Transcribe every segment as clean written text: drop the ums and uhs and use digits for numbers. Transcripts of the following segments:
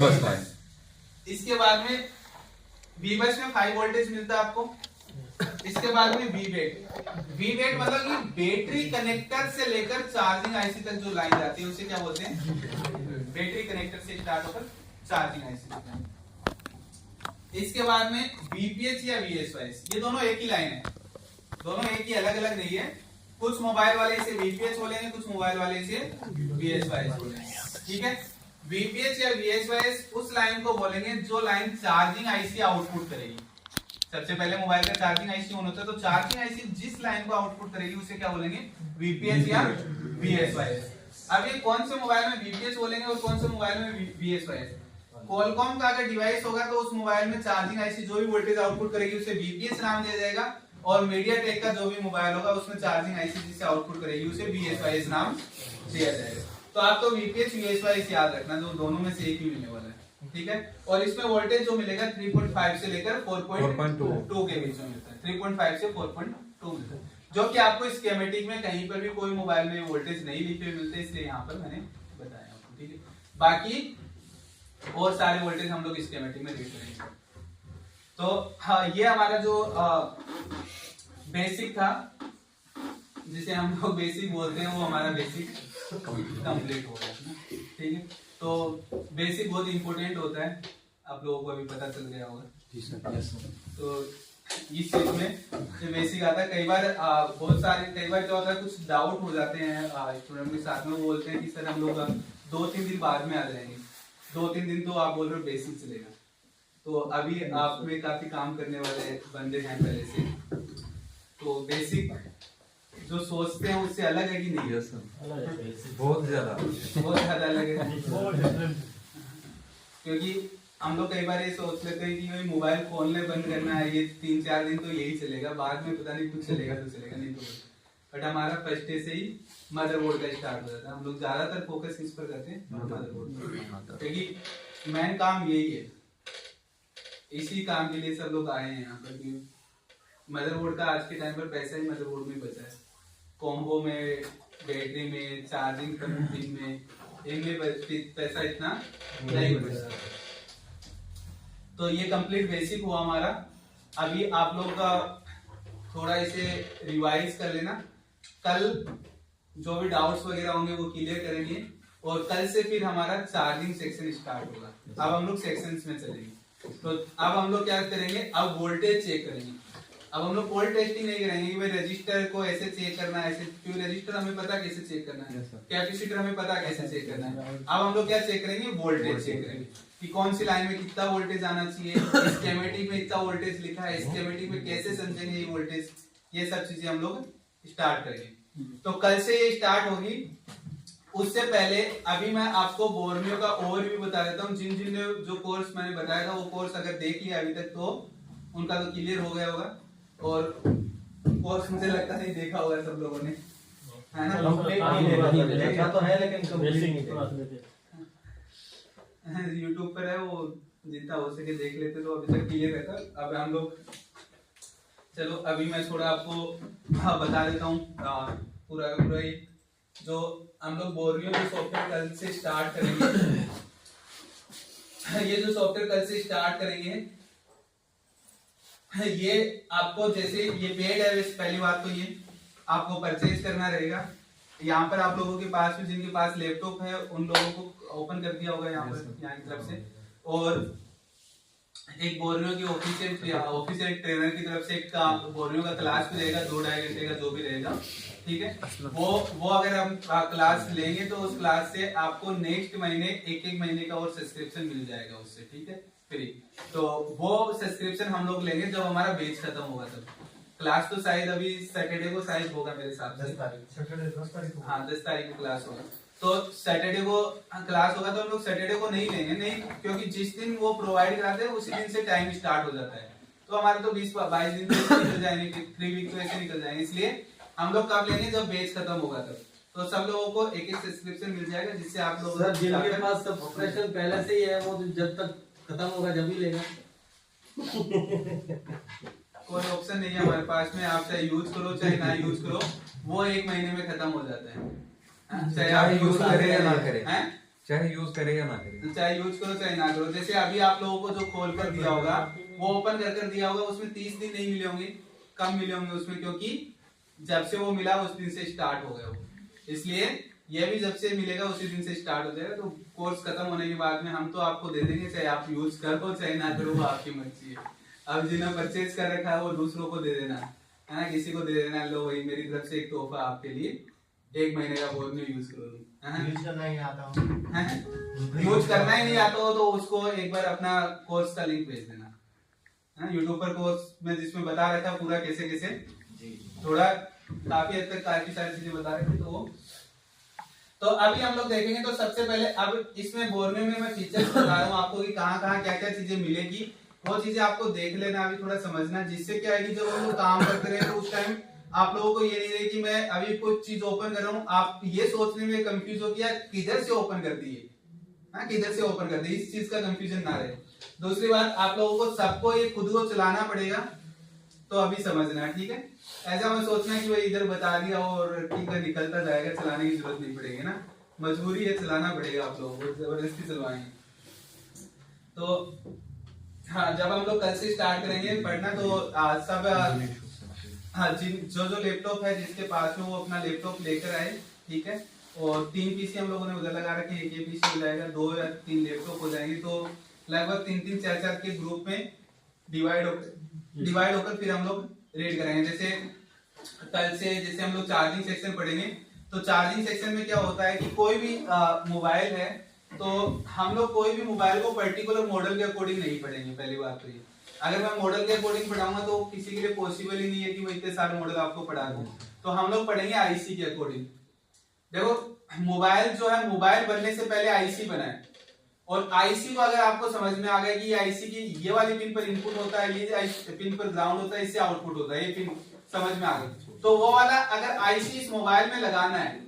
इसके बाद में वी बस में 5 वोल्टेज मिलता है आपको। इसके बाद में वी वेट मतलब कि बैटरी कनेक्टर से लेकर चार्जिंग आईसी तक जो लाइन जाती है उसे क्या बोलते हैं? बैटरी कनेक्टर से स्टार्ट होकर चार्जिंग आईसी तक। इसके बाद में बीपीएच या वीएसवाईएस, ये दोनों एक ही लाइन है, दोनों एक ही, अलग अलग नहीं है। कुछ मोबाइल वाले इसे बीपीएच बोलेंगे, कुछ मोबाइल वाले इसे वीएसवाईएस बोलेंगे। ठीक है, बीपीएच या वीएसवाईएस उस लाइन को बोलेंगे जो लाइन चार्जिंग आईसी आउटपुट करेगी। सबसे पहले मोबाइल का चार्जिंग आईसी ऑन होता है, तो चार्जिंग आईसी जिस लाइन को आउटपुट करेगी उसे क्या बोलेंगे? बीपीएच या वीएसवाईएस। अब ये कौन से मोबाइल में बीपीएच बोलेंगे और कौन से मोबाइल में वीएसवाईएस? क्वालकॉम का अगर डिवाइस होगा तो उस मोबाइल में चार्जिंग आईसी जो भी वोल्टेज आउटपुट करेगी उसे बीपीएच नाम दिया जाएगा, और मीडियाटेक का जो भी मोबाइल होगा उसमें चार्जिंग आईसी जिससे आउटपुट करेगी उसे वीएसवाईएस नाम दिया जाएगा। तो आप तो वीपीएच वीएसवाईएस याद रखना, जो दोनों में से एक ही मिलने वाला है। ठीक है, और इसमें वोल्टेज जो मिलेगा 3.5 से लेकर 4.2 के बीच में मिलता है। 3.5 से 4.2 मिलता है, जो कि आपको स्कीमेटिक में कहीं पर भी कोई मोबाइल में वोल्टेज नहीं लिखे मिलते, इसलिए यहाँ पर मैंने बताया आपको। ठीक है, बाकी और सारे वोल्टेज हम लोग स्कीमेटिक में रीड करेंगे। तो हाँ, ये हमारा जो बेसिक था, जिसे हम लोग बेसिक बोलते हैं, वो हमारा बेसिक कंप्लीट हो गया। ठीक है, तो बेसिक बहुत इंपॉर्टेंट होता है, आप लोगों को अभी पता चल गया होगा। तो इस चीज में जो बेसिक आता है, कई बार कई बार क्या होता है, कुछ डाउट हो जाते हैं स्टूडेंट के साथ में, वो बोलते हैं कि सर हम लोग 2-3 दिन बाद में आ जाएंगे। 2-3 दिन तो आप बोल रहे हो बेसिक चलेगा, तो अभी आप में काफी काम करने वाले बंदे हैं पहले से, तो बेसिक जो सोचते हैं उससे अलग है कि नहीं? है सर, बहुत ज्यादा अलग है। क्योंकि हम लोग कई बार ये सोच लेते हैं कि भाई मोबाइल खोलने बंद करना है, ये 3-4 दिन तो यही चलेगा, बाद में पता नहीं कुछ चलेगा तो चलेगा नहीं तो। बट हमारा फर्स्ट डे से ही मदरबोर्ड का स्टार्ट हो जाता है। हम लोग ज्यादातर फोकस किस पर करते हैं? मदरबोर्ड, क्योंकि मेन काम यही है, इसी काम के लिए सब लोग आए हैं यहाँ पर। मदरबोर्ड का आज के टाइम पर पैसा ही मदरबोर्ड में बचा है, कॉम्बो में, बैटरी में, चार्जिंग कंप्यूटिंग में, इनमें पैसा इतना नहीं बचा। तो ये कंप्लीट बेसिक हुआ हमारा। अभी आप लोग का थोड़ा इसे रिवाइज कर लेना, कल जो भी डाउट्स वगैरह होंगे वो क्लियर करेंगे, और कल से फिर हमारा चार्जिंग सेक्शन स्टार्ट होगा। अब हम लोग सेक्शंस में चलेंगे। तो अब हम लोग क्या करेंगे, अब वोल्टेज चेक करेंगे। अब हम लोग वोल्ट टेस्टिंग नहीं करेंगे कि भाई रजिस्टर को ऐसे चेक करना है, ऐसे, क्योंकि रजिस्टर हमें पता कैसे चेक करना है, कैपेसिटर हमें पता कैसे चेक करना है। अब हम लोग क्या चेक करेंगे? वोल्टेज चेक करेंगे कि कौन सी लाइन में कितना वोल्टेज आना चाहिए, स्कीमेटिक में इतना वोल्टेज लिखा है, स्कीमेटिक में कैसे समझेंगे ये वोल्टेज, ये सब चीजें हम लोग स्टार्ट करेंगे। तो कल से ये स्टार्ट होगी। उससे पहले अभी मैं आपको बोर्नियो का ओवरव्यू बता देता हूँ। जिन जिन जो कोर्स मैंने बताया था वो कोर्स अगर देख लिया अभी तक तो उनका तो क्लियर हो गया होगा, और कोर्स मुझे लगता नहीं देखा होगा सब लोगों ने, है ना? देखा तो है लेकिन यूट्यूब पर है, वो जितना हो सके देख लेते तो अभी तक क्लियर रहता। अब हम लोग चलो, अभी मैं थोड़ा आपको बता देता हूँ पूरा ही जो हम लोग बोर्नियो के सॉफ्टवेयर कल से स्टार्ट करेंगे। ये जो सॉफ्टवेयर कल से स्टार्ट करेंगे, ये आपको जैसे ये पेड है, पहली बात तो ये आपको परचेज करना रहेगा। यहाँ पर आप लोगों के पास भी, जिनके पास लैपटॉप है उन लोगों को ओपन कर दिया होगा यहाँ पर, यहाँ की तरफ से, और एक बोर्नियो की ऑफिशियल ट्रेनर की तरफ से एक बोर्नियो का क्लास भी रहेगा, 2-2.5 घंटे का जो भी रहेगा। ठीक है, वो अगर हम क्लास लेंगे तो उस क्लास से आपको नेक्स्ट महीने 1-1 महीने का और सब्सक्रिप्शन मिल जाएगा उससे। ठीक है, फ्री। तो वो सब्सक्रिप्शन हम लोग लेंगे जब हमारा बैच खत्म होगा तब। क्लास तो शायद अभी सैटरडे को शायद होगा मेरे हिसाब से, 10 तारीख को। हाँ, 10 तारीख को क्लास होगा, तो सैटरडे को क्लास होगा। तो हम लोग सैटरडे को नहीं लेंगे, नहीं, क्योंकि जिस दिन वो प्रोवाइड कराते हैं उसी दिन से टाइम स्टार्ट हो जाता है। तो हमारे तो 20-22 दिन तो निकल जाएंगे, 3 वीक तो ऐसे निकल जाएंगे। इसलिए हम लोग कब लेंगे? जब बैच खत्म होगा तब। तो सब लोगों को 1-1 सब्सक्रिप्शन मिल जाएगा, जिससे आप लोग जिनके पास सब्सक्रिप्शन पहले से ही है वो जब तक खत्म होगा जब ही लेगा। कोई ऑप्शन नहीं है हमारे पास में, आप चाहे यूज करो चाहे ना यूज करो, वो 1 महीने में खत्म हो जाता है। चाहे आप यूज करें या ना करें, चाहे यूज करे या ना करे। तो चाहे यूज करो चाहे ना करो। जैसे अभी आप लोगों को जो खोल कर दिया होगा वो ओपन कर दिया होगा, उसमें 30 दिन नहीं मिले होंगे, कम मिले होंगे उसमें, क्योंकि जब से वो मिला उस दिन से स्टार्ट हो गया वो। इसलिए ये भी जब से मिलेगा उसी दिन से स्टार्ट हो जाएगा। तो कोर्स खत्म होने के बाद में हम तो आपको दे देंगे, चाहे आप यूज करो चाहे ना करो, वो आपकी मर्जी है। अब जिन्हें परचेज कर रखा है वो दूसरों को दे देना है ना, किसी को दे देना, लो भाई मेरी तरफ से एक तोहफा आपके लिए, 1 महीने का बोर्ड में यूज करो। यूज करना ही आता हो, यूज करना ही नहीं आता हो तो उसको एक बार अपना कोर्स का लिंक भेज देना है ना, यूट्यूब पर कोर्स में जिसमें बता रखा पूरा कैसे कैसे, थोड़ा काफी हद तक काफी सारी चीजें बता रहे थे। तो अभी हम लोग देखेंगे। तो सबसे पहले अब इसमें बोर्नियो में मैं फीचर्स बता रहा हूँ आपको कि कहाँ कहाँ क्या क्या चीजें मिलेगी, वो चीजें आपको देख लेना, अभी थोड़ा समझना, जिससे क्या है कि जब हम लोग काम करते रहे तो उस टाइम आप लोगों को ये नहीं रहे कि मैं अभी कुछ चीज ओपन कर रहा हूँ, आप ये सोचने में कंफ्यूज हो गया किधर से ओपन कर दिए, हाँ किधर से ओपन कर दिए, इस चीज का कंफ्यूजन ना रहे। दूसरी बात, आप लोगों को सबको ये खुद को चलाना पड़ेगा, तो अभी समझना, ठीक है। ऐसा मत सोचना कि भाई इधर बता दिया और ठीक है निकलता जाएगा, चलाने की जरूरत नहीं पड़ेगी ना, मजबूरी है, चलाना पड़ेगा आप लोगों को, जबरदस्ती चलवाएंगे। तो हाँ, जब हम लोग कल से स्टार्ट करेंगे पढ़ना तो सब हाँ जो लैपटॉप है जिसके पास में वो अपना लैपटॉप लेकर आए, ठीक है। और 3 पीसी हम लोगों ने उधर लगा रखे, एक पीसी हो जाएगा, 2 या 3 लैपटॉप हो जाएंगे, तो लगभग 3-3, 4-4 के ग्रुप में डिवाइड होकर फिर हम लोग रीड करेंगे। जैसे कल से जैसे हम लोग चार्जिंग सेक्शन पढ़ेंगे, तो चार्जिंग सेक्शन में क्या होता है कि कोई भी मोबाइल है तो हम लोग कोई भी मोबाइल को पर्टिकुलर मॉडल के अकॉर्डिंग नहीं पढ़ेंगे। पहली बात तो ये, अगर मैं मॉडल के अकॉर्डिंग पढ़ाऊंगा तो किसी के लिए पॉसिबल ही नहीं है कि वो इतने सारे मॉडल आपको पढ़ा दूं। तो हम लोग पढ़ेंगे आईसी के अकॉर्डिंग। देखो मोबाइल जो है, मोबाइल बनने से पहले आईसी बना है, और आईसी को अगर आपको समझ में आ गया कि आईसी की ये वाली पिन पर इनपुट होता है, ये पिन पर ग्राउंड होता है, इससे आउटपुट होता है, ये पिन समझ में आ गई, तो वो वाला अगर आईसी इस मोबाइल में लगाना है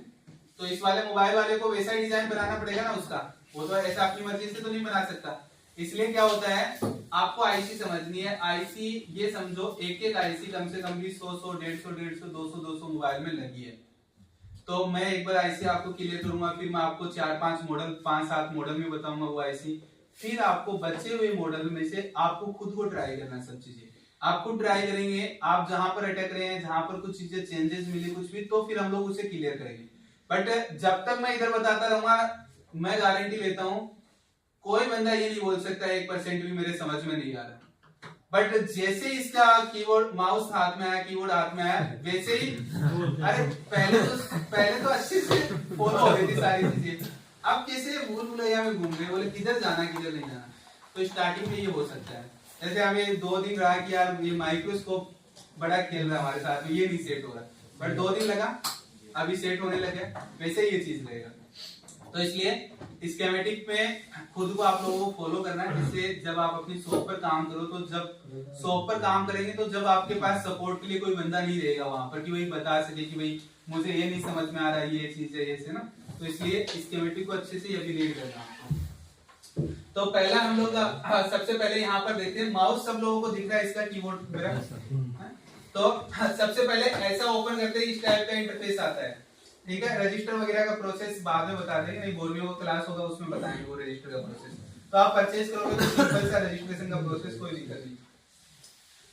तो इस वाले मोबाइल वाले को वैसा ही डिजाइन बनाना पड़ेगा ना उसका, वो तो ऐसा अपनी मर्जी से तो नहीं बना सकता। इसलिए क्या होता है, आपको आईसी समझनी है। आईसी ये समझो एक आईसी कम से कम भी 100, 150, 200 मोबाइल में लगी है। तो मैं एक बार आईसी आपको क्लियर करूंगा, फिर मैं आपको 4-5 मॉडल, 5-7 मॉडल में बताऊंगा वो आईसी, फिर आपको बचे हुए मॉडल में से आपको खुद को ट्राई करना, सब चीजें आप खुद ट्राई करेंगे। आप जहां पर अटक रहे हैं, जहां पर कुछ चीजें चेंजेस मिले कुछ भी, तो फिर हम लोग उसे क्लियर करेंगे। बट जब तक मैं इधर बताता रहूंगा, मैं गारंटी लेता हूं कोई बंदा ये नहीं बोल सकता 1% भी मेरे समझ में नहीं आ रहा। बट जैसे इसका कीबोर्ड माउस हाथ में आया, कीबोर्ड हाथ में आया, वैसे ही अरे पहले तो अच्छे से फॉलो हो रही थी सारी चीजें, अब कैसे भूल भुलैया में घूम रहे, बोले किधर जाना किधर नहीं जाना। तो स्टार्टिंग में ये हो सकता है। जैसे हमें 2 दिन रहा कि यार ये माइक्रोस्कोप बड़ा खेल रहा है हमारे साथ में, ये नहीं सेट हो रहा, बट 2 दिन लगा, अभी सेट होने लगे। वैसे ही ये चीज रहेगा। तो इसलिए स्कीमेटिक में खुद को आप लोगों को फॉलो करना है, जिससे जब आप अपनी शॉप पर काम करो, तो जब शॉप पर काम करेंगे तो जब आपके पास सपोर्ट के लिए कोई बंदा नहीं रहेगा वहां पर कि वही बता सके कि भाई मुझे ये नहीं समझ में आ रहा है, ये चीज है ऐसे ना। तो इसलिए स्कीमेटिक को अच्छे से अभी रीड करना आपको। तो पहला हम लोग सबसे पहले यहाँ पर देखते हैं, माउस सब लोगों को दिख रहा है, इसका कीबोर्ड मेरा। तो सबसे पहले ऐसा ओपन करते हैं, इस टाइप का इंटरफेस आता है, ठीक है। रजिस्टर वगैरह का प्रोसेस बाद में बता देंगे, नहीं बोर्नियो का क्लास होगा उसमें बताएंगे वो रजिस्टर का प्रोसेस। तो आप परचेज करोगे तो सिंपल सा रजिस्ट्रेशन का प्रोसेस, कोई दिक्कत नहीं।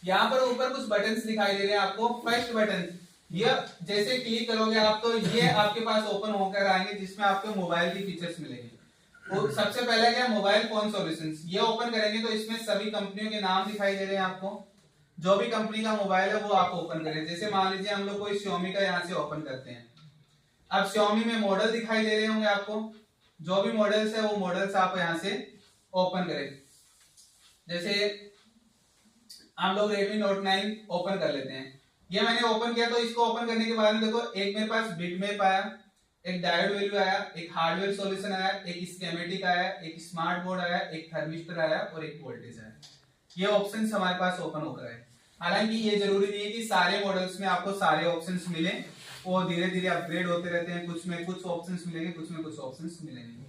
यहाँ पर ऊपर कुछ बटन्स दिखाई दे रहे हैं आपको। फर्स्ट बटन, ये जैसे क्लिक करोगे आप तो ये आपके पास ओपन होकर आएंगे, जिसमें आपको मोबाइल की फीचर्स मिलेंगे। तो सबसे पहले क्या, मोबाइल फोन सॉल्यूशंस। ये ओपन करेंगे तो इसमें सभी कंपनियों के नाम दिखाई दे रहे हैं आपको। जो भी कंपनी का मोबाइल है वो आप ओपन करें। जैसे मान लीजिए हम लोग कोई Xiaomi का यहाँ से ओपन करते हैं। अब Xiaomi में मॉडल दिखाई दे रहे होंगे आपको, जो भी मॉडल्स है वो मॉडल्स आप यहाँ से ओपन करें। जैसे हम लोग Redmi Note 9 ओपन कर लेते हैं। ये मैंने ओपन किया, तो इसको ओपन करने के बाद में देखो, एक मेरे पास बिटमैप आया, एक डायोड वैल्यू आया, एक हार्डवेयर सॉल्यूशन आया, एक स्कीमेटिक आया, एक स्मार्ट बोर्ड आया, एक थर्मिस्टर आया और एक वोल्टेज आया। ये ऑप्शंस हमारे पास ओपन होकर आए। हालांकि ये जरूरी नहीं है कि सारे मॉडल्स में आपको सारे ऑप्शंस मिले, वो धीरे धीरे अपग्रेड होते रहते हैं। कुछ में कुछ ऑप्शंस मिलेंगे, कुछ में कुछ ऑप्शंस मिलेंगे,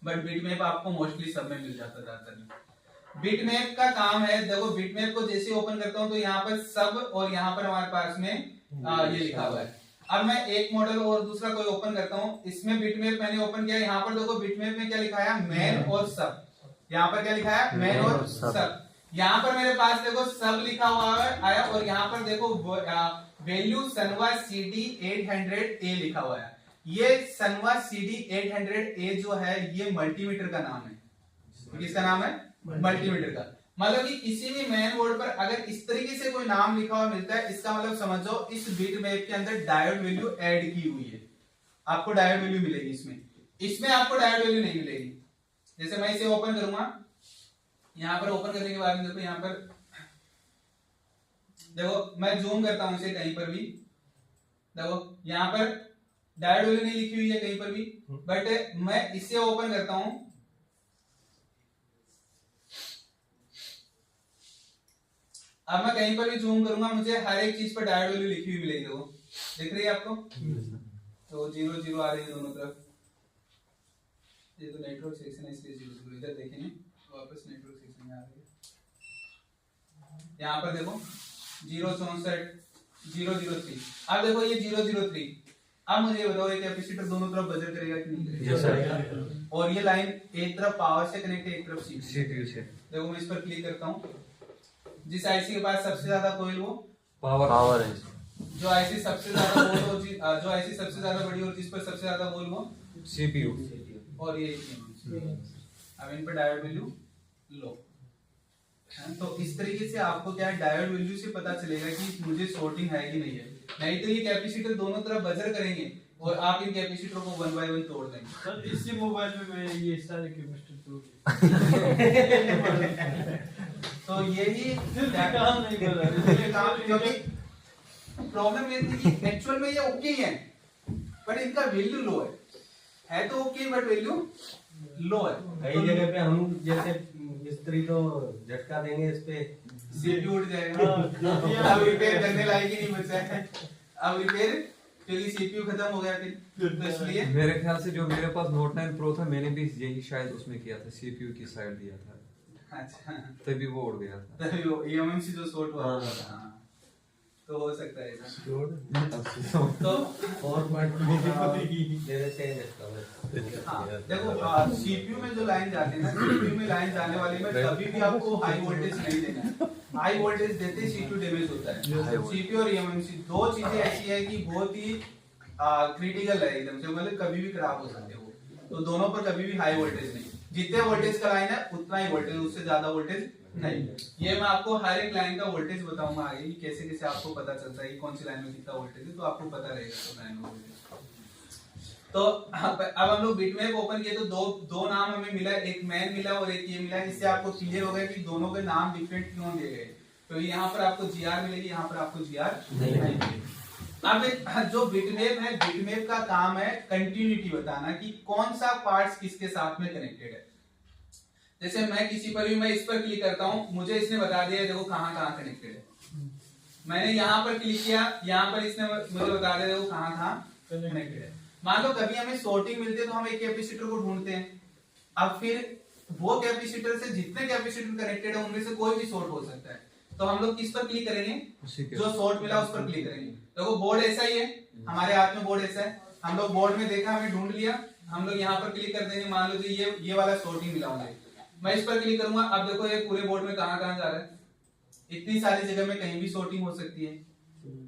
बट बिटमैप आपको मोस्टली सब में मिल जाता है ज्यादातर। बिटमैप का काम है, देखो बिटमैप को जैसे ओपन करता हूं तो यहाँ पर सब और यहाँ पर हमारे पास में ये लिखा हुआ है। अब मैं एक मॉडल और दूसरा कोई ओपन करता हूँ, इसमें बिटमैप मैंने ओपन किया, यहाँ पर देखो बिटमैप में क्या लिखा है, मैन और सब। यहाँ पर क्या लिखा है, मैन और सब। यहाँ पर मेरे पास देखो सब लिखा हुआ है आया, और यहाँ पर देखो वैल्यू सनवा CD 800A लिखा हुआ है। ये सनवा CD 800A जो है ये मल्टीमीटर का नाम है। किसका नाम है, मल्टीमीटर का। मतलब कि किसी भी मैन बोर्ड पर अगर इस तरीके से कोई नाम लिखा हुआ मिलता है, इसका मतलब समझ जाओ इस बिट मैप के अंदर डायोड वैल्यू ऐड की हुई है। आपको डायोड वैल्यू मिलेगी इसमें आपको डायोड वैल्यू नहीं मिलेगी। जैसे मैं इसे ओपन करूंगा, यहां पर ओपन करने के बाद में देखो यहां पर देखो मैं जूम करता हूं इसे कहीं पर भी, देखो यहां पर डायोड वैल्यू नहीं लिखी हुई है कहीं पर भी, बट मैं इसे ओपन करता हूं, अब मैं कहीं पर भी जूम करूंगा मुझे हर एक चीज पर डायोड वैल्यू लिखी हुई मिलेगी। देखो दिख रही है आपको, तो 0 0 आ रही है दोनों तरफ। ये तो नेटवर्क सेक्शन है इसलिए 0 0 इधर देखेंगे, वापस नेटवर्क सेक्शन में आ रही है। यहाँ पर देखो 064 003। अब देखो ये 003। अब मुझे बताओ ये कैपेसिटर दोनों तरफ बजर करेगा कि नहीं करेगा? और ये लाइन एक तरफ पावर से कनेक्ट है, एक तरफ सीपीयू से। देखो मैं इस पर क्लिक करता हूँ, जिस आईसी के पास सबसे ज्यादा कोयल वो पावर है, जो आईसी सबसे ज्यादा बोल हो, जो आईसी सबसे ज्यादा बड़ी और जिस पर सबसे ज्यादा बोल वो सीपीयू, और ये अब इन पर डायोड वैल्यू लो। तो इस तरीके से आपको क्या है, डायोड वैल्यू से पता चलेगा कि मुझे सॉर्टिंग है कि नहीं है। नहीं तो ये कैपेसिटर दोनों तरफ बजर करेंगे और आप इन कैपेसिटर को 1 बाय 1 तोड़ देंगे। सर इसी मोबाइल में मैं ये सारे कैपेसिटर तोड़ तो यही काम नहीं कर रहा है, क्योंकि प्रॉब्लम ये थी कि एक्चुअल में ये ओके है बट इनका वैल्यू लो है तो ओके बट वैल्यू लो है। कई जगह पे हम जैसे मिस्त्री तो झटका देंगे इस पे, सीपीयू उठ जाएगा। अब रिपेयर करने लायक ही नहीं बचा है, अब रिपेयर क्योंकि सीपीयू खत्म हो गया फिर, तो इसलिए मेरे ख्याल से जो मेरे पास नोट 9 प्रो था मैंने भी यही शायद उसमें किया था, सीपीयू की साइड दिया था। अच्छा, तभी वो उड़ गया था, तभी वो एमएमसी जो शॉर्ट हुआ था। तो हो सकता है ऐसा। तो और मेरे से झटका हाँ, देखो सीपीयू में जो लाइन जाती है ना, सीपीयू में लाइन जाने वाली में कभी भी आपको हाई वोल्टेज नहीं देना है। हाई वोल्टेज देते सीपीयू डैमेज होता है। सीपीयू और एमएमसी दो चीजें ऐसी है कि बहुत ही क्रिटिकल है एकदम से, मतलब कभी भी खराब हो सकते हो। तो दोनों पर कभी भी हाई वोल्टेज नहीं, जितने वोल्टेज का लाइन है उतना ही वोल्टेज, उससे ज्यादा वोल्टेज नहीं। ये मैं आपको हर एक लाइन का वोल्टेज बताऊंगा आगे कि कैसे कैसे आपको पता चलता है कि कौन सी लाइन में कितना वोल्टेज है, तो आपको पता रहेगा तो लाइन में वोल्टेज। तो अब हम लोग बिटमैप ओपन किए तो दो नाम हमें मिला, एक मैन मिला और एक ये मिला। इससे आपको क्लियर हो गया कि दोनों के नाम डिफरेंट क्यों दिए गए। तो यहाँ पर आपको जीआर मिलेगी, यहाँ पर आपको जीआर नहीं मिलेगी। अब जो बिटमैप है, बिटमैप का काम है कंटिन्यूटी बताना कि कौन सा पार्ट्स किसके साथ में कनेक्टेड है। जैसे मैं किसी पर भी मैं इस पर क्लिक करता हूं, मुझे इसने बता दिया देखो कहां कहां कनेक्टेड है। मैंने यहां पर क्लिक किया, यहां पर इसने मुझे बता दिया देखो कहां कहां कनेक्टेड है। मान लो कभी हमें सॉर्टिंग मिलती है तो हम एक कैपेसिटर को ढूंढते हैं, अब फिर वो कैपेसिटर से जितने कैपेसिटर कनेक्टेड है उनमें से कोई भी सॉर्ट हो सकता है। तो हम लोग किस पर क्लिक करेंगे, जो सॉर्ट मिला उस पर क्लिक करेंगे। देखो बोर्ड ऐसा ही है, हमारे हाथ में बोर्ड ऐसा है, हम लोग बोर्ड में देखा हमें ढूंढ लिया, हम लोग यहाँ पर क्लिक कर देंगे। मान लो ये वाला सॉर्टिंग मिला मुझे, मैं इस पर क्लिक करूंगा। अब देखो ये पूरे बोर्ड में कहां कहां जा रहा है, इतनी सारी जगह में कहीं भी सॉर्टिंग हो सकती है।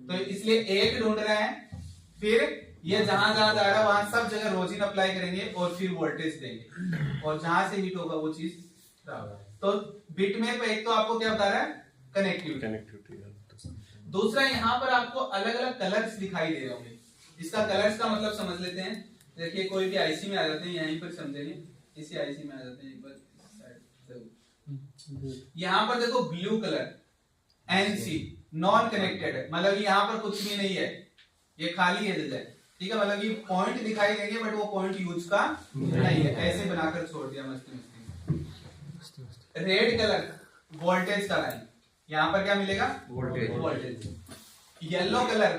तो इसलिए एक ढूंढ रहे हैं, फिर ये जहां जहां जा रहा है वहां सब जगह रोजिन अप्लाई करेंगे और फिर वोल्टेज देंगे, और जहां से हिट होगा वो चीज। तो बिटमैप एक तो आपको क्या बता रहा है, कनेक्टिविटी। दूसरा यहाँ पर आपको अलग अलग कलर्स दिखाई दे रहे होंगे। इसका कलर्स का मतलब समझ लेते हैं। देखिए कोई भी आईसी में आ जाते हैं, यहीं पर समझेंगे, इसी आईसी में आ जाते हैं एक बार। यहाँ पर देखो blue colour NC non connected है, मतलब यहाँ पर कुछ भी नहीं है, ये खाली है जगह, ठीक है। मतलब ये पॉइंट दिखाई देंगे बट वो पॉइंट यूज का नहीं है, ऐसे बनाकर छोड़ दिया मस्ती मस्ती। रेड कलर वोल्टेज का लाइन, यहाँ पर क्या मिलेगा, वोल्टेज। येलो कलर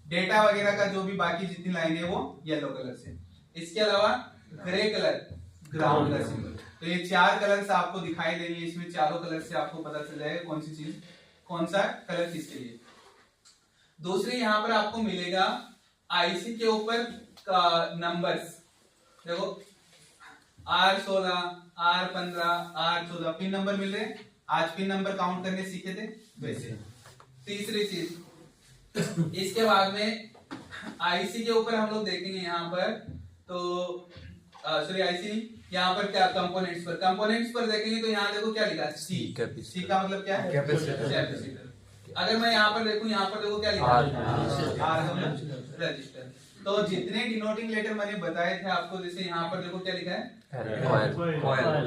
डेटा वगैरह का जो भी बाकी जितनी लाइन है वो येलो कलर से। इसके अलावा ग्रे कलर ग्राउंड का सिंबल। तो ये चार कलर्स आपको दिखाई देंगे, इसमें चारों कलर से आपको पता चल जाएगा कौन सी चीज, कौन सा कलर किसके लिए। दूसरी यहाँ पर आपको मिलेगा आईसी के ऊपर नंबर्स देखो, R16, R15, R14 pin number मिल रहे हैं। आज पिन नंबर काउंट करने सीखे थे वैसे। तीसरी चीज, इसके बाद में आईसी के ऊपर हम लोग देखेंगे यहाँ पर, तो सॉरी आईसी यहाँ पर क्या कंपोनेंट्स पर देखेंगे तो यहाँ देखो क्या लिखा है, सी का मतलब क्या है, कैपेसिटर। अगर मैं यहाँ पर देखूं, यहाँ पर देखो क्या लिखा है, आर रजिस्टर। तो जितने डिनोटिंग लेटर मैंने बताए थे आपको, जैसे यहाँ पर देखो क्या लिखा है,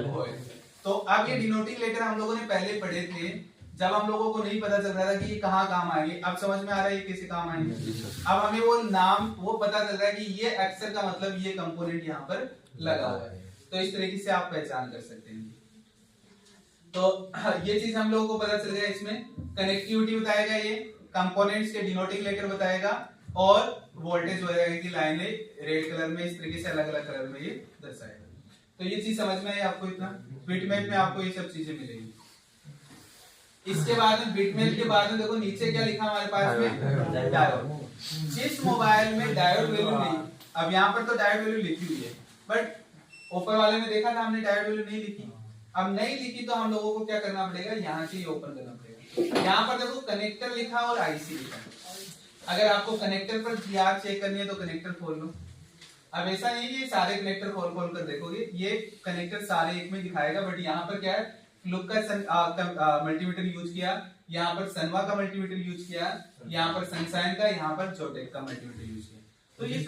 कॉइल। तो अब ये डिनोटिंग लेटर हम लोगों ने पहले पढ़े थे, जब हम लोगों को नहीं पता चल रहा था कि ये कहाँ काम आएंगे। अब समझ में आ रहा है ये कैसे काम आएंगे। अब हमें वो नाम वो पता चल रहा है कि ये अक्षर का मतलब ये कंपोनेंट यहाँ पर लगा हुआ है। तो इस तरीके से आप पहचान कर सकते हैं। तो ये चीज हम लोगों को पता चल गया। इसमें कनेक्टिविटी बताएगा, ये कंपोनेंट्स के डिनोटिंग लेटर बताएगा, और वोल्टेज बताएगा कि लाइनें रेड कलर में इस तरीके से अलग अलग कलर में ये दर्शाएगा। तो ये चीज समझ में आई आपको। इतना बिटमैप में आपको ये सब चीजें मिलेगी। इसके बाद में बिटमैप के बाद में देखो नीचे क्या लिखा हमारे पास में, डायोड। जिस मोबाइल में डायोड वैल्यू नहीं, अब यहाँ पर तो डायोड वैल्यू लिखी हुई है, बट ऊपर वाले में देखा था हमने डायोड वैल्यू नहीं लिखी। अब नहीं लिखी तो हम लोगों को क्या करना पड़ेगा, यहाँ से ओपन करना पड़ेगा। यहाँ पर देखो कनेक्टर लिखा और आईसी लिखा। अगर आपको कनेक्टर पर जीआर चेक करनी है तो कनेक्टर खोल लो। अब ऐसा नहीं कि सारे कनेक्टर खोल खोल कर देखोगे, ये कनेक्टर सारे एक में दिखाएगा, बट यहाँ पर क्या है, फ्लुक का मल्टीमीटर यूज किया, यहाँ पर सनवा का मल्टीमीटर यूज किया, यहाँ पर सनशाइन का, यहाँ पर जोटेक का मल्टीमीटर यूज किया। तो ये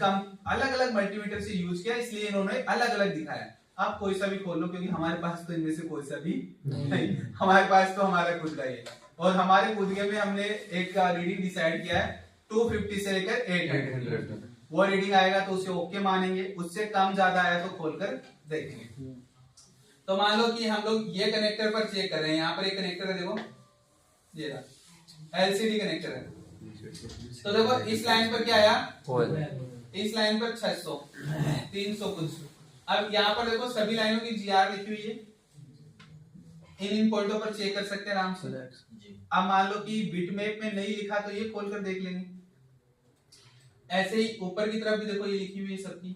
अलग अलग मल्टीमीटर से यूज किया, इसलिए इन्होंने अलग अलग दिखाया। आप कोई सा भी खोल लो, क्योंकि हमारे पास तो इनमें से कोई सा भी नहीं, हमारे पास तो हमारा खुद का ही है। और हमारे खुद के में हमने एक रीडिंग डिसाइड किया है 250 से लेकर 800। वो रीडिंग आएगा तो उसे ओके मानेंगे, उससे कम ज्यादा आया तो खोलकर देखेंगे। तो मान लो कि हम लोग ये कनेक्टर पर चेक कर रहे हैं, यहाँ पर एक कनेक्टर है, देखो ये रहा एलसीडी कनेक्टर है। तो देखो इस लाइन पर क्या आया, इस लाइन पर 600, 300 कुछ। अब यहाँ पर देखो सभी लाइनों की जीआर लिखी हुई है, इन पॉइंटों पर चेक कर सकते हैं आराम से। अब मान लो कि बिटमैप में नहीं लिखा तो ये खोलकर देख लेंगे। ऐसे ही ऊपर की तरफ भी देखो ये लिखी हुई है सबकी।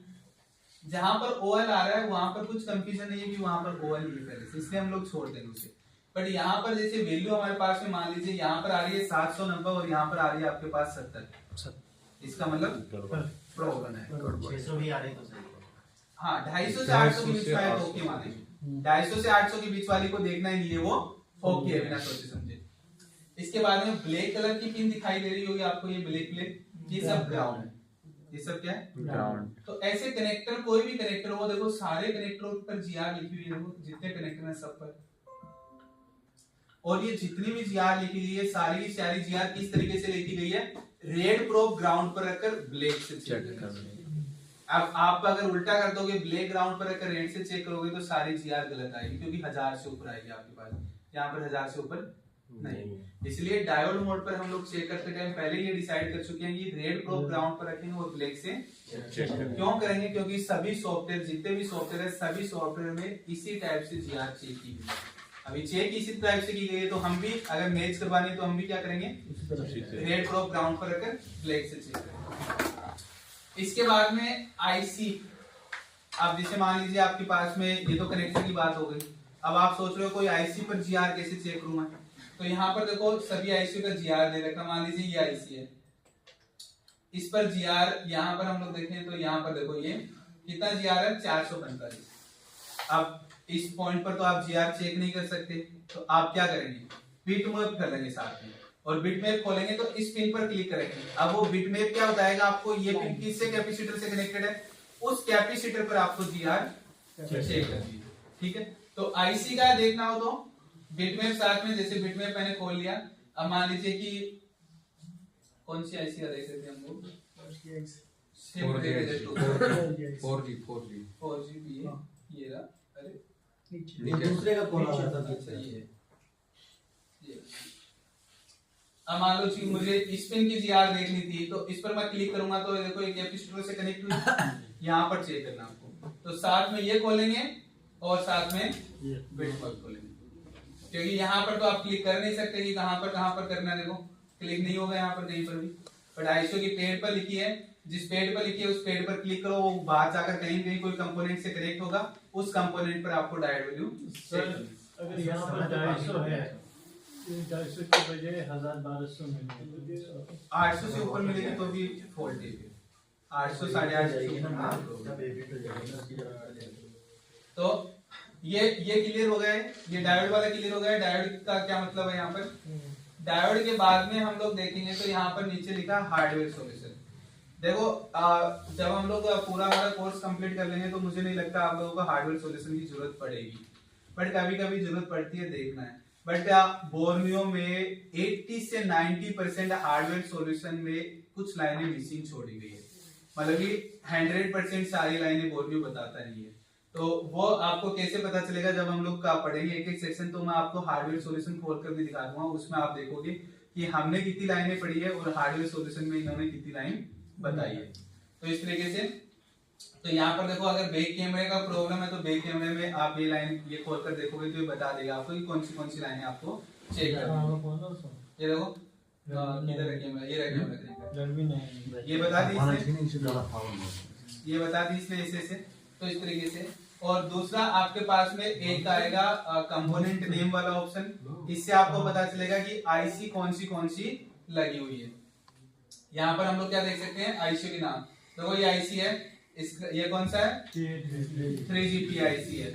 जहां पर ओएल आ रहा है वहां पर कुछ कंफ्यूजन नहीं है कि वहां पर ओएल नहीं पहले से, इसलिए हम लोग छोड़ देंगे उसे। बट यहाँ पर जैसे वैल्यू हमारे पास में मान लीजिए यहाँ पर आ रही है 790 और यहाँ पर आ रही है आपके पास 70, इसका मतलब प्रॉब्लम है। 600 भी आ रही तो सही। हाँ 250 से 800 के बीच में ओके मानेंगे, 250 से 800 के बीच वाली को देखना ही नहीं है, वो ओके है बिना सोचे समझे। इसके बाद में ब्लैक कलर की पिन दिखाई दे रही होगी आपको, ये ब्लैक, ये सब ग्राउंड है, ये सब क्या है, ग्राउंड। तो ऐसे कनेक्टर, कोई भी कनेक्टर हो, देखो सारे कनेक्टरों पर जीआर लिखी हुई है, देखो जितने कनेक्टर हैं सब पर। और ये जितनी भी जीआर लिखी गई है सारी की सारी जीआर किस तरीके से लिखी गई है, रेड प्रोब ग्राउंड पर रखकर ब्लैक से चेक कर। अब आप अगर उल्टा कर दोगे, ब्लैक ग्राउंड पर रखकर रेड से चेक करोगे तो सारी जीआर गलत आएगी, क्योंकि 1000 से ऊपर आएगी आपके पास, यहाँ पर 1000 से ऊपर नहीं। इसलिए डायोड मोड पर हम लोग चेक करते टाइम पहले ये डिसाइड कर चुके हैं कि रेड प्रोब ग्राउंड पर रखेंगे और ब्लैक से क्यों करेंगे, क्योंकि सभी सॉफ्टवेयर, जितने भी सॉफ्टवेयर है, सभी सॉफ्टवेयर में इसी टाइप से जीआर चेक की गई है। अभी चेक इसी टाइप से की गई है, तो हम भी अगर मैच करवानी है तो हम भी क्या करेंगे, रेड प्रोब ग्राउंड पर रखकर ब्लैक से चेक करेंगे। इसके बाद में आईसी, अब जैसे मान लीजिए आपके पास में, ये तो कनेक्टर की बात हो गई। अब आप सोच रहे हो कोई आईसी पर जीआर कैसे चेक करूं मैं, तो यहाँ पर देखो सभी आईसी का जीआर दे रखा। मान लीजिए ये आईसी है, इस पर जीआर यहाँ पर हम लोग देखें तो यहाँ पर देखो ये कितना जीआर है, 445। अब इस पॉइंट पर तो आप जीआर चेक नहीं कर सकते, तो आप क्या करेंगे, बिटमैप कर लेंगे साथ में, और बिटमैप खोलेंगे तो इस पिन पर क्लिक करेंगे। अब वो बिटमैप क्या बताएगा आपको, ये पिन किससे कैपेसिटर से कनेक्टेड है, उस कैपेसिटर पर आपको जीआर चेक करनी है। ठीक है, तो आईसी का देखना हो तो बिटमैप साथ में, जैसे बिटमैप मैंने खोल लिया। अब मान लीजिए कि कौन सी आईसी का देख रहे थे हम लोग, 4G भी है, ये रहा, अरे दूसरे का कॉल आ रहा था। अच्छा ये अब मान लो कि मुझे इस पिन की जीआर देखनी थी, तो इस पर मैं क्लिक करूंगा तो देखो एक कैपेसिटर से कनेक्ट हुई, यहाँ पर चेक करना आपको। तो साथ में ये खोलेंगे और साथ में बिटमैप खोलेंगे, क्योंकि यहाँ पर तो आप क्लिक कर नहीं सकते कि कहाँ पर करना है, देखो क्लिक नहीं होगा यहाँ पर कहीं पर भी। बट आईसीओ की पेड़ पर लिखी है जिस पेड पर लिखी है उस पेड पर क्लिक करो, वो बाहर जाकर कहीं कहीं कोई कंपोनेंट से कनेक्ट होगा, उस कंपोनेंट पर आपको डायोड वैल्यू सर अगर यहाँ पर 250 है, 250 की बजाय 1200 मिलेगी, 800 से ऊपर मिलेगी तो भी फॉल्ट है, 800 850। तो ये क्लियर हो गया है, ये डायोड वाला क्लियर हो गया है। डायोड का क्या मतलब है यहाँ पर, डायोड के बाद में हम लोग देखेंगे तो यहाँ पर नीचे लिखा हार्डवेयर सॉल्यूशन। देखो जब हम लोग पूरा हमारा कोर्स कंप्लीट कर लेंगे तो मुझे नहीं लगता आप लोगों को हार्डवेयर सॉल्यूशन की जरूरत पड़ेगी, बट कभी कभी जरूरत पड़ती है, देखना है। बट बोर्नियो में 80 से 90% हार्डवेयर सॉल्यूशन में कुछ लाइनें मिसिंग छोड़ी गई है, मतलब कि 100% सारी लाइनें बोर्नियो बताता नहीं है। तो वो आपको कैसे पता चलेगा, जब हम लोग का पढ़ेंगे एक एक सेक्शन, तो मैं आपको हार्डवेयर सॉल्यूशन खोल कर भी दिखा दूंगा, उसमें आप देखोगे कि हमने कितनी लाइनें पढ़ी है और हार्डवेयर सॉल्यूशन में इन्होंने कितनी लाइन बताई है। तो इस तरीके से तो यहाँ पर देखो, अगर बैक कैमरे का प्रॉब्लम है तो बैक कैमरे में आप ये लाइन ये खोल कर देखोगे तो ये बता देगा आपको कि कौन सी लाइनें आपको चेक करनी है। ये देखो किधर है कैमरा, ये रहा कैमरा, ये बता दी इसने ऐसे। तो इस तरीके से। और दूसरा आपके पास में एक आएगा कंपोनेंट नेम वाला ऑप्शन, इससे आपको पता चलेगा कि आईसी कौन सी लगी हुई है। यहाँ पर हम लोग क्या देख सकते हैं, आईसी के नाम देखो, ये आईसी है, ये कौन सा है, 3GP आईसी है।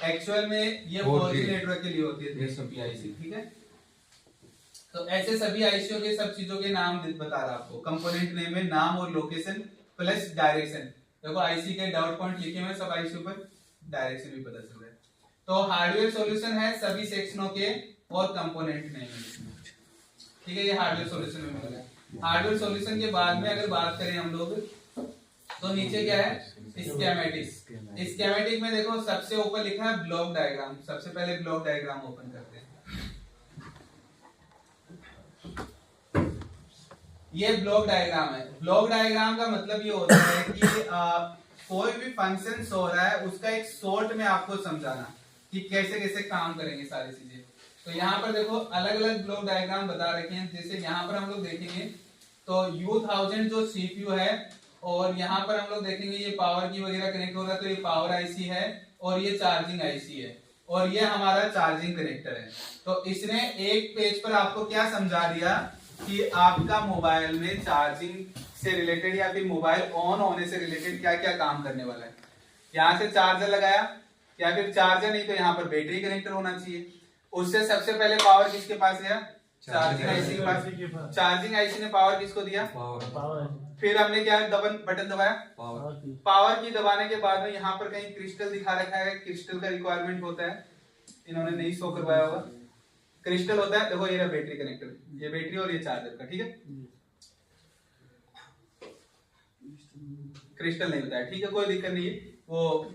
एक्चुअल में ये 4G नेटवर्क के लिए होती है 3GP आईसी, ठीक है। तो ऐसे सभी आईसीओ के सब चीजों के नाम बता रहा आपको। कंपोनेंट नेम में नाम और लोकेशन प्लस डायरेक्शन। देखो आईसी के डॉट पॉइंट लिखे हुए सब आईसीओ पर, डायरेक्शन भी पता चल रहा है। तो हार्डवेयर सॉल्यूशन है सभी सेक्शनों के और कंपोनेंट नेम है, ठीक है। ये हार्डवेयर सॉल्यूशन में मिल गया। हार्डवेयर सॉल्यूशन के बाद में अगर बात करें हम लोग तो नीचे क्या है, स्कीमेटिक। स्कीमेटिक में देखो सबसे ऊपर लिखा है ब्लॉक डायग्राम। सबसे पहले ब्लॉक डायग्राम ओपन करते हैं। ये ब्लॉक डायग्राम है। ब्लॉक डायग्राम का मतलब ये होता है कि कोई भी फंक्शन हो रहा है उसका एक शॉर्ट में आपको समझाना कि कैसे कैसे काम करेंगे सारी चीजें। तो यहाँ पर देखो अलग अलग ब्लॉक डायग्राम बता रखे हैं। जैसे यहाँ पर हम लोग देखेंगे तो U1000 जो CPU है, और यहाँ पर हम लोग देखेंगे ये पावर की वगैरह कनेक्ट हो रहा है, तो ये पावर आईसी है और ये चार्जिंग आईसी है और ये हमारा चार्जिंग कनेक्टर है। तो इसने एक पेज पर आपको क्या समझा दिया कि आपका मोबाइल में चार्जिंग से रिलेटेड या फिर मोबाइल ऑन होने से रिलेटेड क्या क्या काम करने वाला है। यहाँ से चार्जर लगाया, या फिर चार्जर नहीं तो यहाँ पर बैटरी कनेक्टर होना चाहिए। उससे सबसे पहले पावर किसके पास गया, चार्जिंग आईसी के पास। चार्जिंग आईसी ने पावर किसको दिया, फिर हमने क्या बटन दबाया, पावर की दबाने के बाद में यहाँ पर कहीं क्रिस्टल दिखा रखा है, क्रिस्टल का रिक्वायरमेंट होता है, इन्होंने नहीं शो करवाया होगा। क्रिस्टल होता है, देखो ये रहा बैटरी कनेक्टर, ये बैटरी और ये चार्जर का, ठीक है। क्रिस्टल नहीं होता है, ठीक है, कोई दिक्कत नहीं है, वो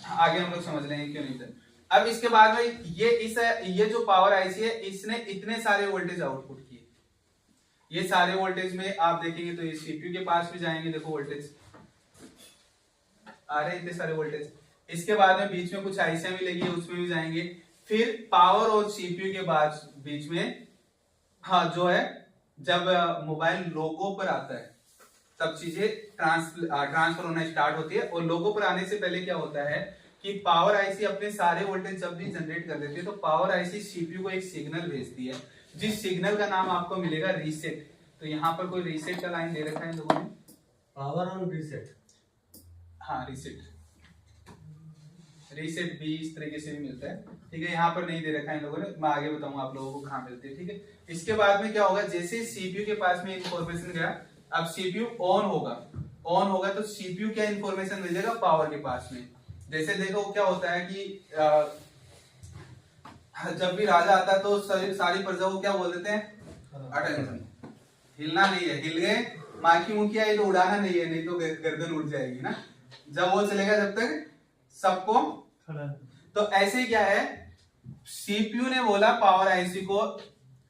आगे हम लोग समझ लेंगे क्यों नहीं होता। अब इसके बाद में ये जो पावर आईसी है इसने इतने सारे वोल्टेज आउटपुट किए। ये सारे वोल्टेज में आप देखेंगे तो ये सीपीयू के पास भी जाएंगे, देखो वोल्टेज आ रहे हैं इतने सारे वोल्टेज। इसके बाद में बीच में कुछ आईसियां भी लगी है उसमें भी जाएंगे। फिर पावर और सीपीयू के बाद बीच में जो है जब मोबाइल लोगो पर आता है तब चीजें ट्रांसफर होना स्टार्ट होती है। और लोगो पर आने से पहले क्या होता है कि पावर आईसी अपने सारे वोल्टेज जब भी जनरेट कर देती है तो पावर आईसी सीपीयू को एक सिग्नल भेजती है, जिस सिग्नल का नाम आपको मिलेगा रीसेट। तो यहाँ पर कोई रीसेट का लाइन दे रखा है इन लोगों ने, पावर ऑन रीसेट, हाँ रीसेट भी इस तरीके से भी मिलता है, ठीक है। यहाँ पर नहीं दे रखा है इन लोगों ने, मैं आगे बताऊंगा आप लोगों को कहाँ मिलते हैं, ठीक है। इसके बाद में क्या होगा, जैसे सीपीयू के पास में इंफॉर्मेशन गया, अब सीपीयू ऑन होगा तो सीपीयू क्या इंफॉर्मेशन भेजेगा पावर के पास में। जैसे देखो क्या होता है कि जब भी राजा आता है तो सारी प्रजा को क्या बोल देते हैं, अटेंशन, हिलना नहीं है, हिल गए माखी मुखी आई तो उड़ाना नहीं है, नहीं तो गर्दन उड़ जाएगी ना। जब वो चलेगा जब तक सबको। तो ऐसे ही क्या है, सीपीयू ने बोला पावर आईसी को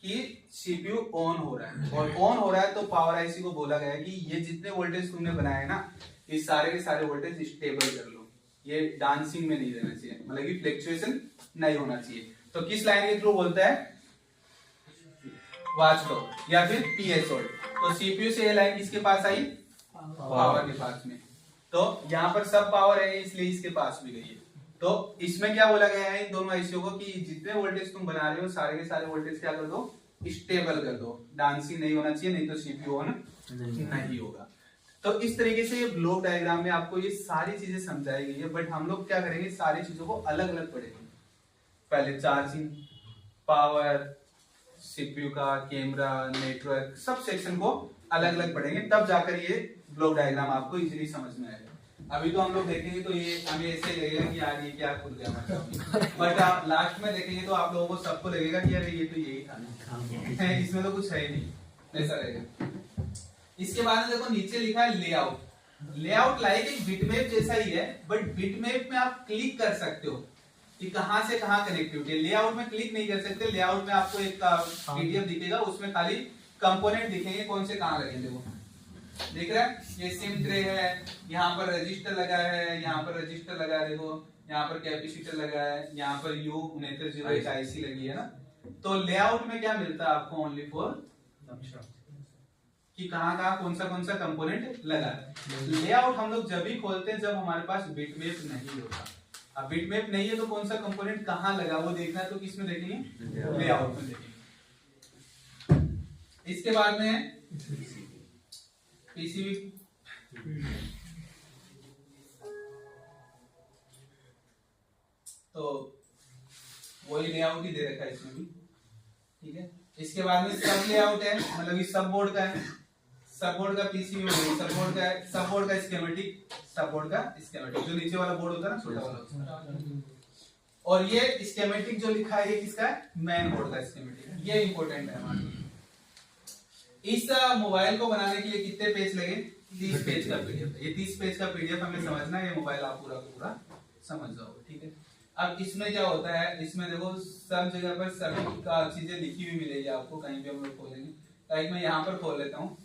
कि सीपीयू ऑन हो रहा है, और ऑन हो रहा है तो पावर आईसी को बोला गया कि ये जितने वोल्टेज तुमने बनाए हैं ना, ये सारे के सारे वोल्टेज स्टेबल कर लो, ये डांसिंग में नहीं रहना चाहिए, मतलब कि फ्लक्चुएशन नहीं होना चाहिए। तो किस लाइन के थ्रू बोलता है, वॉच लो या फिर पीएस होल्ड। तो सीपीयू से ये लाइन किसके पास आई, पावर के पास में। तो यहाँ पर सब पावर है इसलिए इसके पास भी गई है। तो इसमें क्या बोला गया है इन दोनों आईसीओ को कि जितने वोल्टेज तुम बना रहे हो सारे के सारे वोल्टेज क्या कर दो, स्टेबल कर दो, डांसिंग नहीं होना चाहिए, नहीं तो सीपीयू ऑन नहीं होगा। तो इस तरीके से ये ब्लॉक डायग्राम में आपको ये सारी चीजें समझाई गई है। बट हम लोग क्या करेंगे, सारी चीजों को अलग अलग पढ़ेंगे। पहले चार्जिंग, पावर, सीपीयू का, कैमरा, नेटवर्क, सब सेक्शन को अलग अलग पढ़ेंगे, तब जाकर ये ब्लॉक डायग्राम आपको इजीली समझ में आएगा। अभी तो हम लोग देखेंगे तो ये हमें ऐसे लगेगा कि यार ये क्या खुल गया मतलब, बट आप लास्ट में देखेंगे तो आप लोगों को सबको लगेगा कि यार ये तो यही था, इसमें तो कुछ है ही नहीं, ऐसा रहेगा। इसके बाद में देखो नीचे लिखा है लेआउट। लेआउट लाइक एक बिटमैप जैसा ही है, बट बिटमैप में आप क्लिक कर सकते हो कि कहां से कहां कनेक्टिविटी है। लेआउट में क्लिक नहीं कर सकते। लेआउट में आपको एक पीडीएफ दिखेगा, उसमें खाली कंपोनेंट दिखेंगे कौन से कहां लगे थे वो दिख रहा है। ये सिम ट्रे है, यहाँ पर रजिस्टर लगा है, यहाँ पर रजिस्टर लगा है, देखो यहाँ पर कैपेसिटर लगा है, यहाँ पर U6901 आईसी लगी है ना। तो लेआउट में क्या मिलता है आपको, ओनली फॉर कि कहाँ कहाँ कौन सा कंपोनेंट लगा है। लेआउट हम लोग जब भी खोलते हैं जब हमारे पास बिटमैप नहीं होता। अब बिटमैप नहीं है तो कौन सा कंपोनेंट कहाँ लगा वो देखना है, तो किसमें देखेंगे, लेआउट में देखेंगे। इसके बाद में पीसीबी, तो वही लेआउट ही दे रखा है इसमें भी, ठीक है। इसके बाद में सब लेआउट है, मतलब ये सब बोर्ड का है, सब बोर्ड का पीसीबी हो गई, सब बोर्ड का है, सब बोर्ड का स्कीमेटिक, सब बोर्ड का स्कीमेटिक, जो नीचे वाला बोर्ड होता है ना छोटा वाला, और ये स्कीमेटिक जो लिखा है ये किसका है, मेन बोर्ड का स्कीमेटिक, ये इंपॉर्टेंट है हमारे लिए। इस मोबाइल को बनाने के लिए कितने पेज लगे, 30 पेज का पीडीएफ। ये 30 पेज का पीडीएफ हमें समझना है, ये मोबाइल आप पूरा का पूरा समझ जाओगे, ठीक है। अब इसमें क्या होता है, इसमें देखो सब जगह पर सभी चीजें लिखी हुई मिलेगी आपको, कहीं भी हम लोग खोलेंगे। लाइक मैं यहाँ पर खोल लेता हूँ,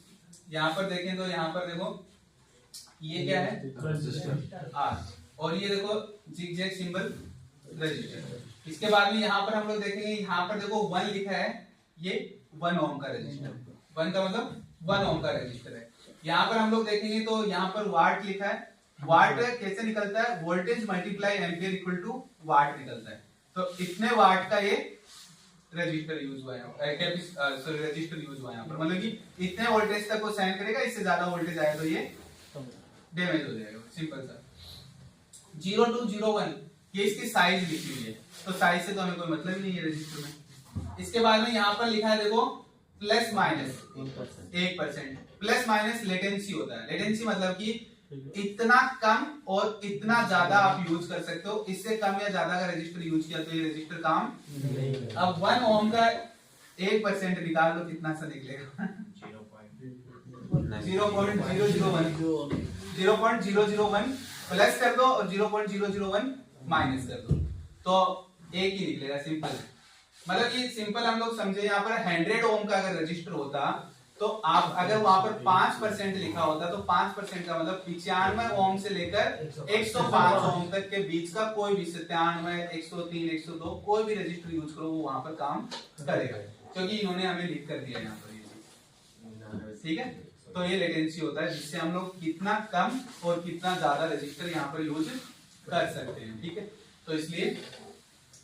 यहाँ पर देखें तो यहाँ पर देखो ये क्या है, R, और ये देखो जिगजैग सिंबल रजिस्टर। इसके बाद में यहाँ पर हम लोग देखेंगे, यहाँ पर देखो 1 लिखा है, ये 1 ओम का रजिस्टर, 1 का मतलब 1 ओम का रजिस्टर है। यहाँ पर हम लोग देखेंगे तो यहाँ पर वाट लिखा है। वाट कैसे निकलता है, voltage multiply ampere equal to watt निकलता है। तो इतने वाट का ये रजिस्टर यूज हुआ है, रजिस्टर यूज हुआ है यहाँ पर, मतलब कि इतने वोल्टेज तक वो साइन करेगा, इससे ज्यादा वोल्टेज आए तो ये डैमेज हो जाएगा, सिंपल सा। 0201 ये इसकी साइज लिखी हुई है, तो साइज से तो हमें कोई मतलब ही नहीं है रजिस्टर में। इसके बाद में यहाँ पर लिखा है देखो plus minus 1%, plus minus latency होता है। लेटेंसी मतलब कि इतना कम और इतना ज्यादा आप यूज कर सकते हो, इससे कम या ज्यादा का रजिस्टर यूज किया तो ये रजिस्टर काम नहीं। अब 1 ओम का 1% निकाल लो, कितना सा निकलेगा, 0.001 प्लस कर दो और 0.001 माइनस कर दो, तो एक ही निकलेगा, सिंपल। मतलब ये सिंपल हम लोग समझे, यहाँ पर 100 ओम का अगर रजिस्टर होता तो आप अगर वहां पर 5% लिखा होता तो 5% का मतलब 95 ओम से लेकर 105 ओम तक के बीच का कोई भी 97, 103, 102 कोई भी रजिस्टर यूज करो वो वहां पर काम करेगा, क्योंकि इन्होंने हमें लिख कर दिया यहाँ पर ये, ठीक है। तो ये लेटेंसी होता है जिससे हम लोग कितना कम और कितना ज्यादा रजिस्टर यहाँ पर यूज कर सकते हैं, ठीक है। तो इसलिए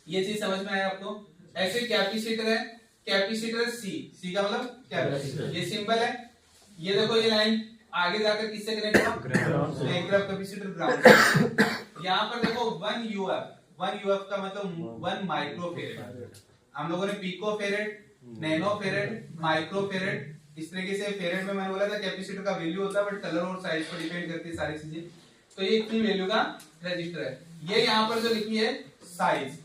ये चीज समझ में आया आपको। ऐसे कैपेसिटर है, कैपेसिटर सी का मतलब कैपेसिटर, ये सिंबल है। ये देखो ये लाइन आगे जाकर किससे कनेक्ट हुआ, एक तरफ कैपेसिटर ग्राउंड। यहाँ पर देखो 1 यूएफ का मतलब 1 माइक्रोफेरेड। हम लोगों ने पिकोफेरेड, नैनोफेरेड, माइक्रोफेरेड, इस तरीके से फेरेड में मैंने बोला था कैपेसिटर का वैल्यू होता है, बट कलर और साइज पर डिपेंड करती है सारी चीजें। तो ये इतनी वैल्यू का रजिस्टर है। ये यहाँ पर जो लिखी है साइज,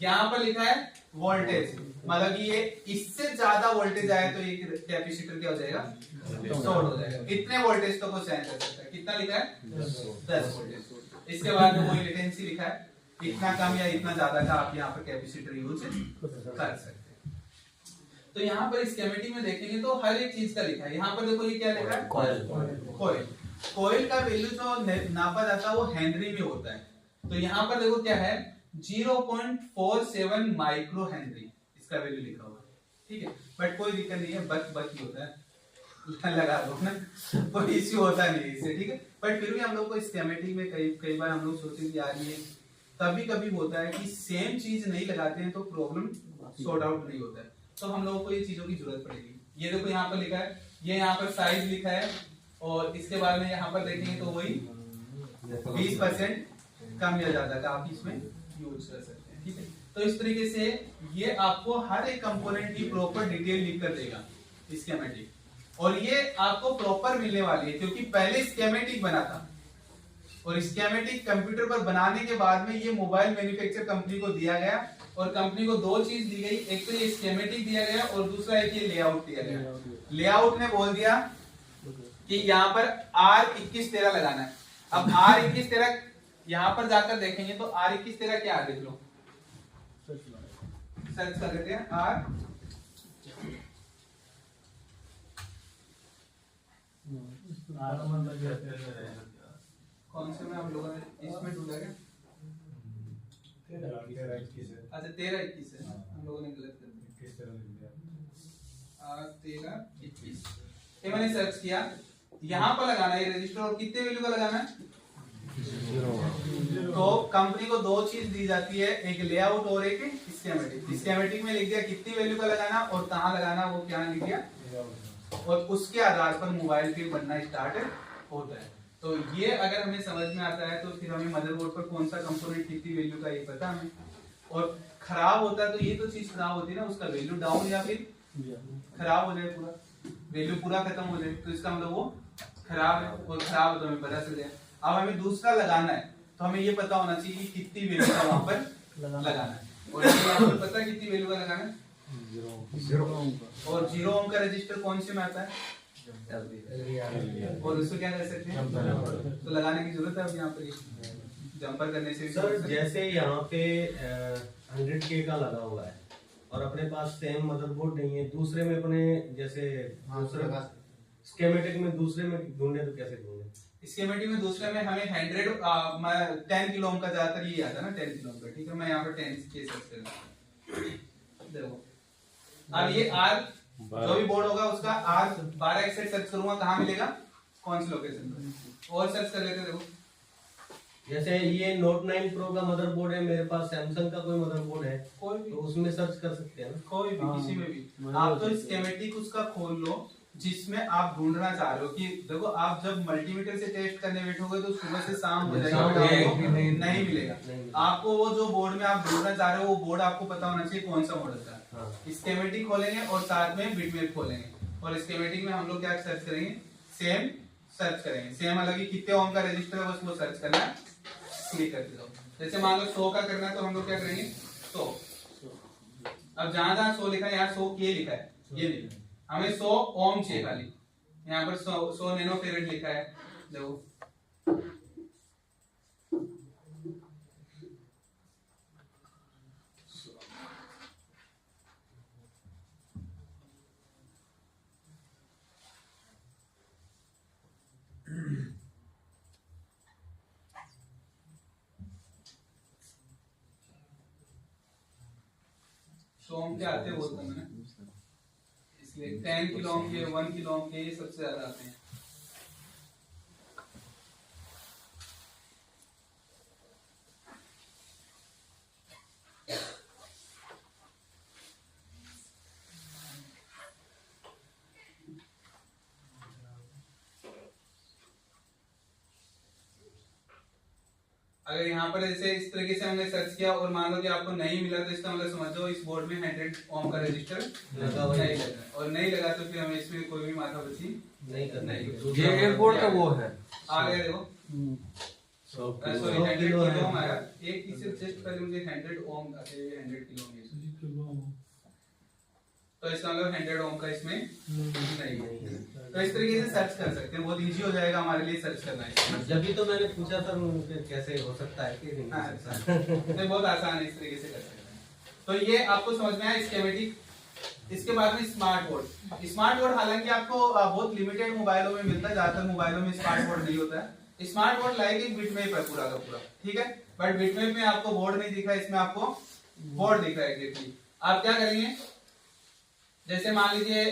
यहाँ पर लिखा है वोल्टेज, मतलब कि ये इससे ज्यादा वोल्टेज आए तो ये कैपेसिटर क्या हो जाएगा, शॉर्ट हो जाएगा। इतने वोल्टेज तो को सहन कर सकता है, कितना लिखा है 10 वोल्टेज। इसके बाद में वही लेटेंसी लिखा है, इतना कम या इतना ज्यादा का आप यहाँ पर कैपेसिटर यूज कर सकते हैं। तो यहाँ पर स्कीमेटिक में देखेंगे तो हर एक चीज का लिखा है। यहाँ पर देखो ये क्या लिखा है, कॉइल। कॉइल का वैल्यू जो नापा जाता है वो हेनरी में होता है। तो यहाँ पर देखो क्या है, 0.47 माइक्रो हेनरी इसका वैल्यू लिखा हुआ है, ठीक है। बट कोई दिक्कत नहीं है, बक ही होता है, लगा दो ना, कोई इश्यू होता नहीं इससे, ठीक है। बट फिर भी हम लोग को स्कीमेटिक में कई बार हम लोग सोचते कि यार ये कभी कभी होता है कि सेम चीज नहीं लगाते हैं तो प्रॉब्लम सॉर्ट आउट नहीं होता है, तो हम लोगों को ये चीजों की जरूरत पड़ेगी। ये देखो यहाँ पर लिखा है, ये यहाँ पर साइज लिखा है, और इसके बाद में यहाँ पर देखेंगे तो वही 20% कम या ज्यादा का आप इसमें यूज कर सकते हैं, ठीक है। तो इस तरीके से ये आपको हर एक कंपोनेंट की प्रॉपर डिटेल लिख कर देगा स्कीमेटिक, और ये आपको प्रॉपर मिलने वाली है क्योंकि पहले स्कीमेटिक बना था, और स्कीमेटिक कंप्यूटर पर बनाने के बाद में ये मोबाइल मैन्युफैक्चर कंपनी को दिया गया, और कंपनी को दो चीज दी गई, एक तो ये स्कीमेटिक दिया गया और दूसरा एक ये लेआउट दिया गया। लेआउट ने बोल दिया कि यहाँ पर R2113 लगाना है। अब R2113 यहाँ पर जाकर देखेंगे तो R2113 क्या है, देख लो, सर्च कर लेते हैं R कौन से में हम लोगों ने इसमें ढूंढा क्या? अच्छा 1321 है, हम लोगों ने गलत कर दिया। 1321 ये मैंने सर्च किया, यहाँ पर लगाना है रजिस्टर, और कितने वैल्यू का लगाना है? तो कंपनी को दो चीज दी जाती है, एक लेआउट और एक स्कीमेटिक। स्कीमेटिक में लिख दिया कितनी वैल्यू का लगाना और कहाँ लगाना, वो क्या लिख दिया, और उसके आधार पर मोबाइल फिर बनना स्टार्ट होता है। तो ये अगर हमें समझ में आता है तो फिर हमें मदरबोर्ड पर कौन सा कंपोनेंट कितनी वैल्यू का ये पता हमें, और खराब होता है तो ये तो चीज खराब होती है ना, उसका वैल्यू डाउन या फिर खराब हो जाए, पूरा वैल्यू पूरा खत्म हो जाए, तो इसका मतलब वो खराब है, और खराब हो तो हमें पता चल जाए। अब हमें दूसरा लगाना है तो हमें ये पता होना चाहिए कि कितनी वैल्यू का वहां पर लगाना है, और आपको पता है कितनी वैल्यू का लगाना है? 0 और 0 ओम का रजिस्टर कौन से में आता है? और उसको क्या कर सकते हैं, तो लगाने की जरूरत है अब यहाँ पर जंपर करने से। सर जैसे यहाँ पे 100K का लगा हुआ है और अपने पास सेम मदरबोर्ड नहीं है, दूसरे में अपने जैसे दूसरे स्कीमेटिक में दूसरे में ढूंढे तो कैसे ढूंढे? स्कीमेटिक में दूसरे में हमें 10 किलो ओम का ज्यादातर ये आता है ना, 10 किलो ओम का, ठीक है। मैं यहाँ पर 10 के सर्च कर देखो, अब ये R जो भी बोर्ड होगा उसका R12 एक्सेट सर्च करूंगा, कहाँ मिलेगा, कौन सी लोकेशन पर, और सर्च कर लेते देखो। जैसे ये Note 9 Pro का मदरबोर्ड है, मेरे पास सैमसंग का कोई मदरबोर्ड है, कोई भी तो उसमें सर्च कर सकते हैं ना? कोई भी किसी में भी आप तो स्कीमेटिक उसका खोल लो जिसमें आप ढूंढना चाह रहे हो। कि देखो आप जब मल्टीमीटर से टेस्ट करने बैठोगे तो सुबह से शाम हो जाएगा, आपको नहीं मिलेगा। आपको वो जो बोर्ड में आप ढूंढना चाह रहे हो वो बोर्ड आपको पता होना चाहिए कौन सा मॉडल का। स्कीमेटिक खोलेंगे और साथ में बिटमैप खोलेंगे, और स्कीमेटिक में हम लोग क्या सर्च करेंगे, सेम सर्च करेंगे, सेम अलग ही कितने ओम का रजिस्टर है बस वो सर्च करना है, क्लिक कर दो। जैसे मान लो 100 का करना है तो हम लोग क्या करेंगे 100। अब जहां जहां 100 लिखा है यहाँ 100 के लिखा है, ये नहीं, हमें 100 ओम चाहिए खाली। यहाँ पर 100 नैनो फेरेड लिखा है, देखो ओम के आते हैं बहुत कम है, इसलिए 10 किलो ओम के 1 किलो ओम के ये सबसे ज्यादा आते हैं। अगर यहाँ पर जैसे इस तरीके से हमने सर्च किया और मान लो कि आपको नहीं मिला तो इसका मतलब समझो इस बोर्ड में 100 ओम का रजिस्टर लगा नहीं लगा, और नहीं लगा तो फिर हमें इसमें कोई भी माथापच्ची नहीं करना है। ये एयरपोर्ट का वो है, आ गया देखो, सॉरी 100 किलो ओम आया, एक इससे जस्ट पहले मुझे 100 ओम आते हैं, 100 किलो ओम, तो इसका मतलब 100 ओम का इसमें नहीं है। तो इस तरीके से सर्च कर सकते हैं, बहुत इजी हो जाएगा हमारे लिए सर्च करना है। जब भी तो मैंने पूछा था कैसे हो सकता है कि नहीं हो सकता। तो बहुत आसान है, इस तरीके से कर सकते हैं। तो ये आपको समझ में आया स्कीमेटिक। इसके बाद में स्मार्ट बोर्ड। स्मार्ट बोर्ड हालांकि आपको बहुत लिमिटेड मोबाइलों में मिलता है, ज्यादातर मोबाइलों में स्मार्ट बोर्ड नहीं होता है। स्मार्ट बोर्ड लाइक एक बिटमैप है पूरा का पूरा, ठीक है, बट बिटमैप में आपको बोर्ड नहीं दिख रहा है, इसमें आपको बोर्ड दिख रहा है एग्जैक्टली। आप क्या करेंगे, जैसे मान लीजिए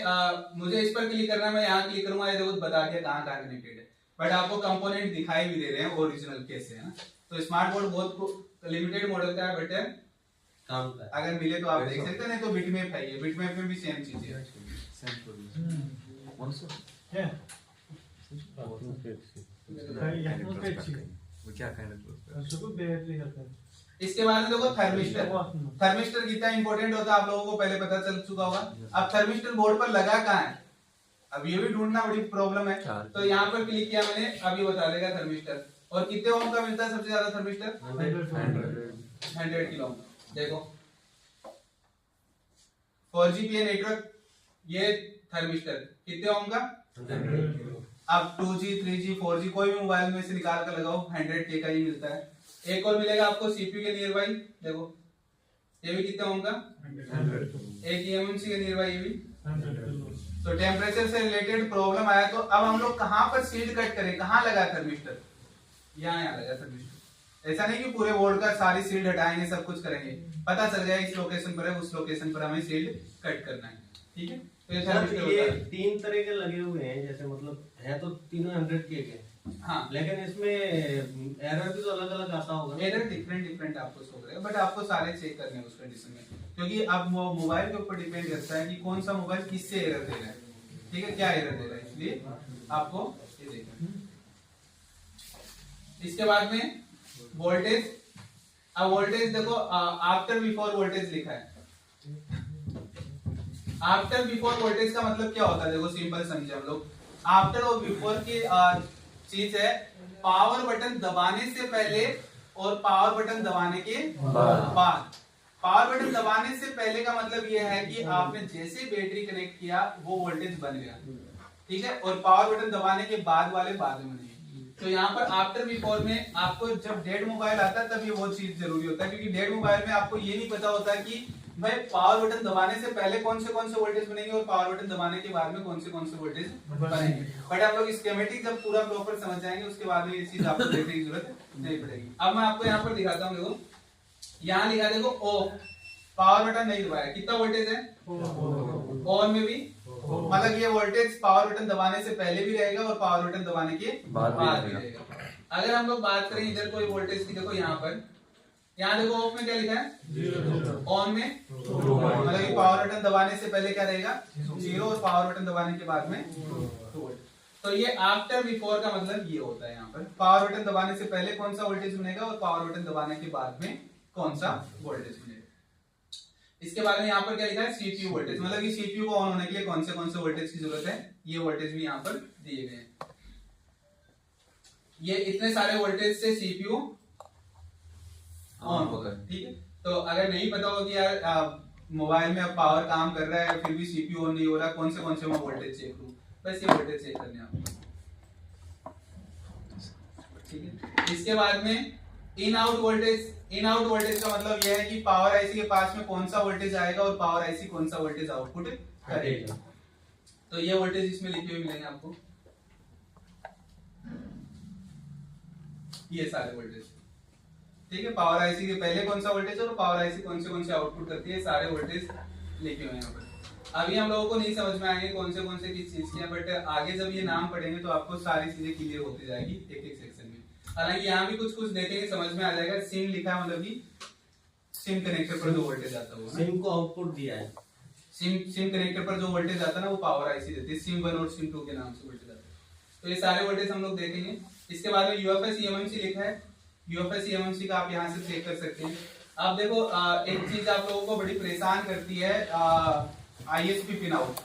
मुझे इस पर क्लिक करना है, मैं यहाँ क्लिक करूंगा, ये देखो बता दिया कहाँ कहाँ कनेक्टेड है, बट आपको कंपोनेंट दिखाई भी दे रहे हैं ओरिजिनल कैसे है ना। तो स्मार्ट बोर्ड बहुत लिमिटेड मॉडल का है, बट काम का है। अगर मिले तो आप देख सकते हैं, नहीं तो बिटमैप है, ये बिटमैप में भी सेम चीज है। क्या वो क्या कहना उसको बेहतरी करते हैं। इसके बाद में देखो थर्मिस्टर। थर्मिस्टर कितना इंपॉर्टेंट होता है आप लोगों को पहले पता चल चुका होगा। अब थर्मिस्टर बोर्ड पर लगा कहाँ है, अब ये भी ढूंढना बड़ी प्रॉब्लम है। तो यहाँ पर क्लिक किया मैंने, अभी बता देगा थर्मिस्टर। और कितने ओम का मिलता है सबसे ज्यादा थर्मिस्टर? 100 kilo ohm. देखो 4Gbps नेटवर्क, ये थर्मिस्टर कितने ओम का? अब 2G 3G 4G कोई भी मोबाइल में से निकाल कर लगाओ, 100K का ही मिलता है। एक और मिलेगा आपको सीपीयू के नियर बाई, देखो ये भी कितने ओम का? 1 EMC के नियर बाई, ये भी। तो टेम्परेचर से रिलेटेड प्रॉब्लम आया तो अब हम लोग कहाँ पर शील्ड कट करें, कहाँ लगा थर्मिस्टर? यहाँ लगा थर्मिस्टर। ऐसा नहीं कि पूरे बोर्ड का सारी शील्ड हटाएंगे, सब कुछ करेंगे, पता चल जाए इस लोकेशन पर है, उस लोकेशन पर हमें शील्ड कट करना है, ठीक है। तो ये 3 तरह के लगे हुए हैं, जैसे मतलब है तो तीनों 100K के, हाँ, लेकिन इसमें एरर भी तो अलग अलग आता होगा। एरर डिफरेंट आपको शो करेगा, बट आपको सारे चेक करने हैं उस कंडीशन में, क्योंकि अब वो मोबाइल के ऊपर डिपेंड करता है कि कौन सा मोबाइल किससे एरर दे रहा है, ठीक है, क्या एरर दे रहा है, इसलिए आपको ये देखना। इसके बाद में वोल्टेज। अब वोल्टेज देखो आफ्टर बिफोर वोल्टेज लिखा है। आफ्टर बिफोर वोल्टेज का मतलब क्या होता है, देखो सिंपल समझे हम लोग। आफ्टर और बिफोर की चीज है, पावर बटन दबाने से पहले और पावर बटन दबाने के बाद। पावर बटन दबाने से पहले का मतलब यह है कि आपने जैसे बैटरी कनेक्ट किया वो वोल्टेज बन गया, ठीक है, और पावर बटन दबाने के बाद वाले बाद में बनेंगे। तो यहाँ पर आफ्टर बिफोर में आपको जब डेड मोबाइल आता है तब ये वो चीज जरूरी होता है, क्योंकि डेड मोबाइल में आपको ये नहीं पता होता कि भाई पावर बटन दबाने से पहले कौन से वोल्टेज बनेंगे और पावर बटन दबाने के बाद में कौन से वोल्टेज बनेंगे। बट आप लोग स्कीमेटिक जब पूरा प्रॉपर समझ जाएंगे उसके बाद में ये चीज आपको देखने की जरूरत नहीं पड़ेगी। अब मैं आपको यहाँ पर दिखाता हूँ, देखो यहाँ लिखा देखो ऑफ, पावर बटन नहीं दबाया, कितना वोल्टेज है? ऑन में भी, मतलब ये वोल्टेज पावर बटन दबाने से पहले भी रहेगा और पावर बटन दबाने के बाद भी रहेगा। अगर हम लोग बात करें इधर कोई वोल्टेज की, देखो यहाँ पर, यहाँ देखो ऑफ में क्या लिखा है, ऑन में मतलब पावर बटन दबाने से पहले क्या रहेगा 0 और पावर बटन दबाने के बाद में 2 वोल्ट। तो ये आफ्टर बिफोर का मतलब ये होता है, यहाँ पर पावर बटन दबाने से पहले कौन सा वोल्टेज बनेगा और पावर बटन दबाने के बाद में कौन सा वोल्टेज बनेगा। इसके बाद में यहाँ पर क्या लिखा है, सीपीयू वोल्टेज, मतलब कि सीपीयू को ऑन होने के लिए कौन से वोल्टेज की जरूरत है, ये वोल्टेज भी यहाँ पर दिए गए हैं। ये इतने सारे वोल्टेज से सीपीयू ऑन होगा, ठीक है। तो अगर नहीं पता हो कि यार मोबाइल में अब पावर काम कर रहा है फिर भी सीपीयू ऑन नहीं हो रहा, कौन से मैं वोल्टेज चेक करूं, बस ये वोल्टेज चेक करने आपको, ठीक है। इसके बाद में in out voltage. In out voltage का मतलब यह है कि पावर आईसी के पास में कौन सा वोल्टेज आएगा और पावर आईसी कौन सा वोल्टेज आउटपुट करेगा। तो ये वोल्टेज इसमें लिखे हुए मिलेंगे आपको, ये सारे वोल्टेज, ठीक है। पावर आईसी के पहले कौन सा वोल्टेज और पावर आईसी कौन से आउटपुट करती है, सारे वोल्टेज लिखे हुए हैं यहाँ पर। अभी हम लोगों को नहीं समझ में आएंगे कौन से किस चीज के हैं, बट आगे जब ये नाम पढ़ेंगे तो आपको सारी चीजें क्लियर होती जाएगी एक एक सेक्शन में। हालांकि यहाँ भी कुछ देखेंगे समझ में आ जाएगा। सिम लिखा है, मतलब कि सिम कनेक्टर पर जो वोल्टेज आता है, सिम को आउटपुट दिया है, सिम कनेक्टर पर जो वोल्टेज आता है ना वो पावर आईसी देती है, सिम 1 और सिम 2 के नाम से वोल्टेज आता है। तो ये सारे वोल्टेज हम लोग देखेंगे। इसके बाद में यूएफएस ईएमएमसी लिखा है, यूएफएस ईएमएमसी का आप यहाँ से चेक कर सकते हैं। अब देखो एक चीज आप लोगों को बड़ी परेशान करती है, आईएसपी पिन आउट।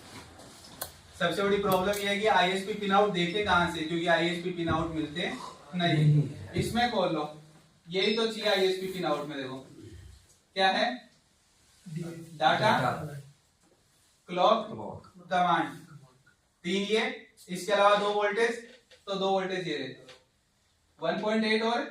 सबसे बड़ी प्रॉब्लम ये है कि आईएसपी पिन आउट देखे कहां से, क्योंकि आईएसपी पिन आउट मिलते नहीं। इसमें खोल लो, यही तो चाहिए आईएसपी पिन आउट में। देखो क्या है, डाटा क्लॉक कमांड, 3 ये, इसके अलावा 2 वोल्टेज, तो 2 वोल्टेज ये रहते 1.8 और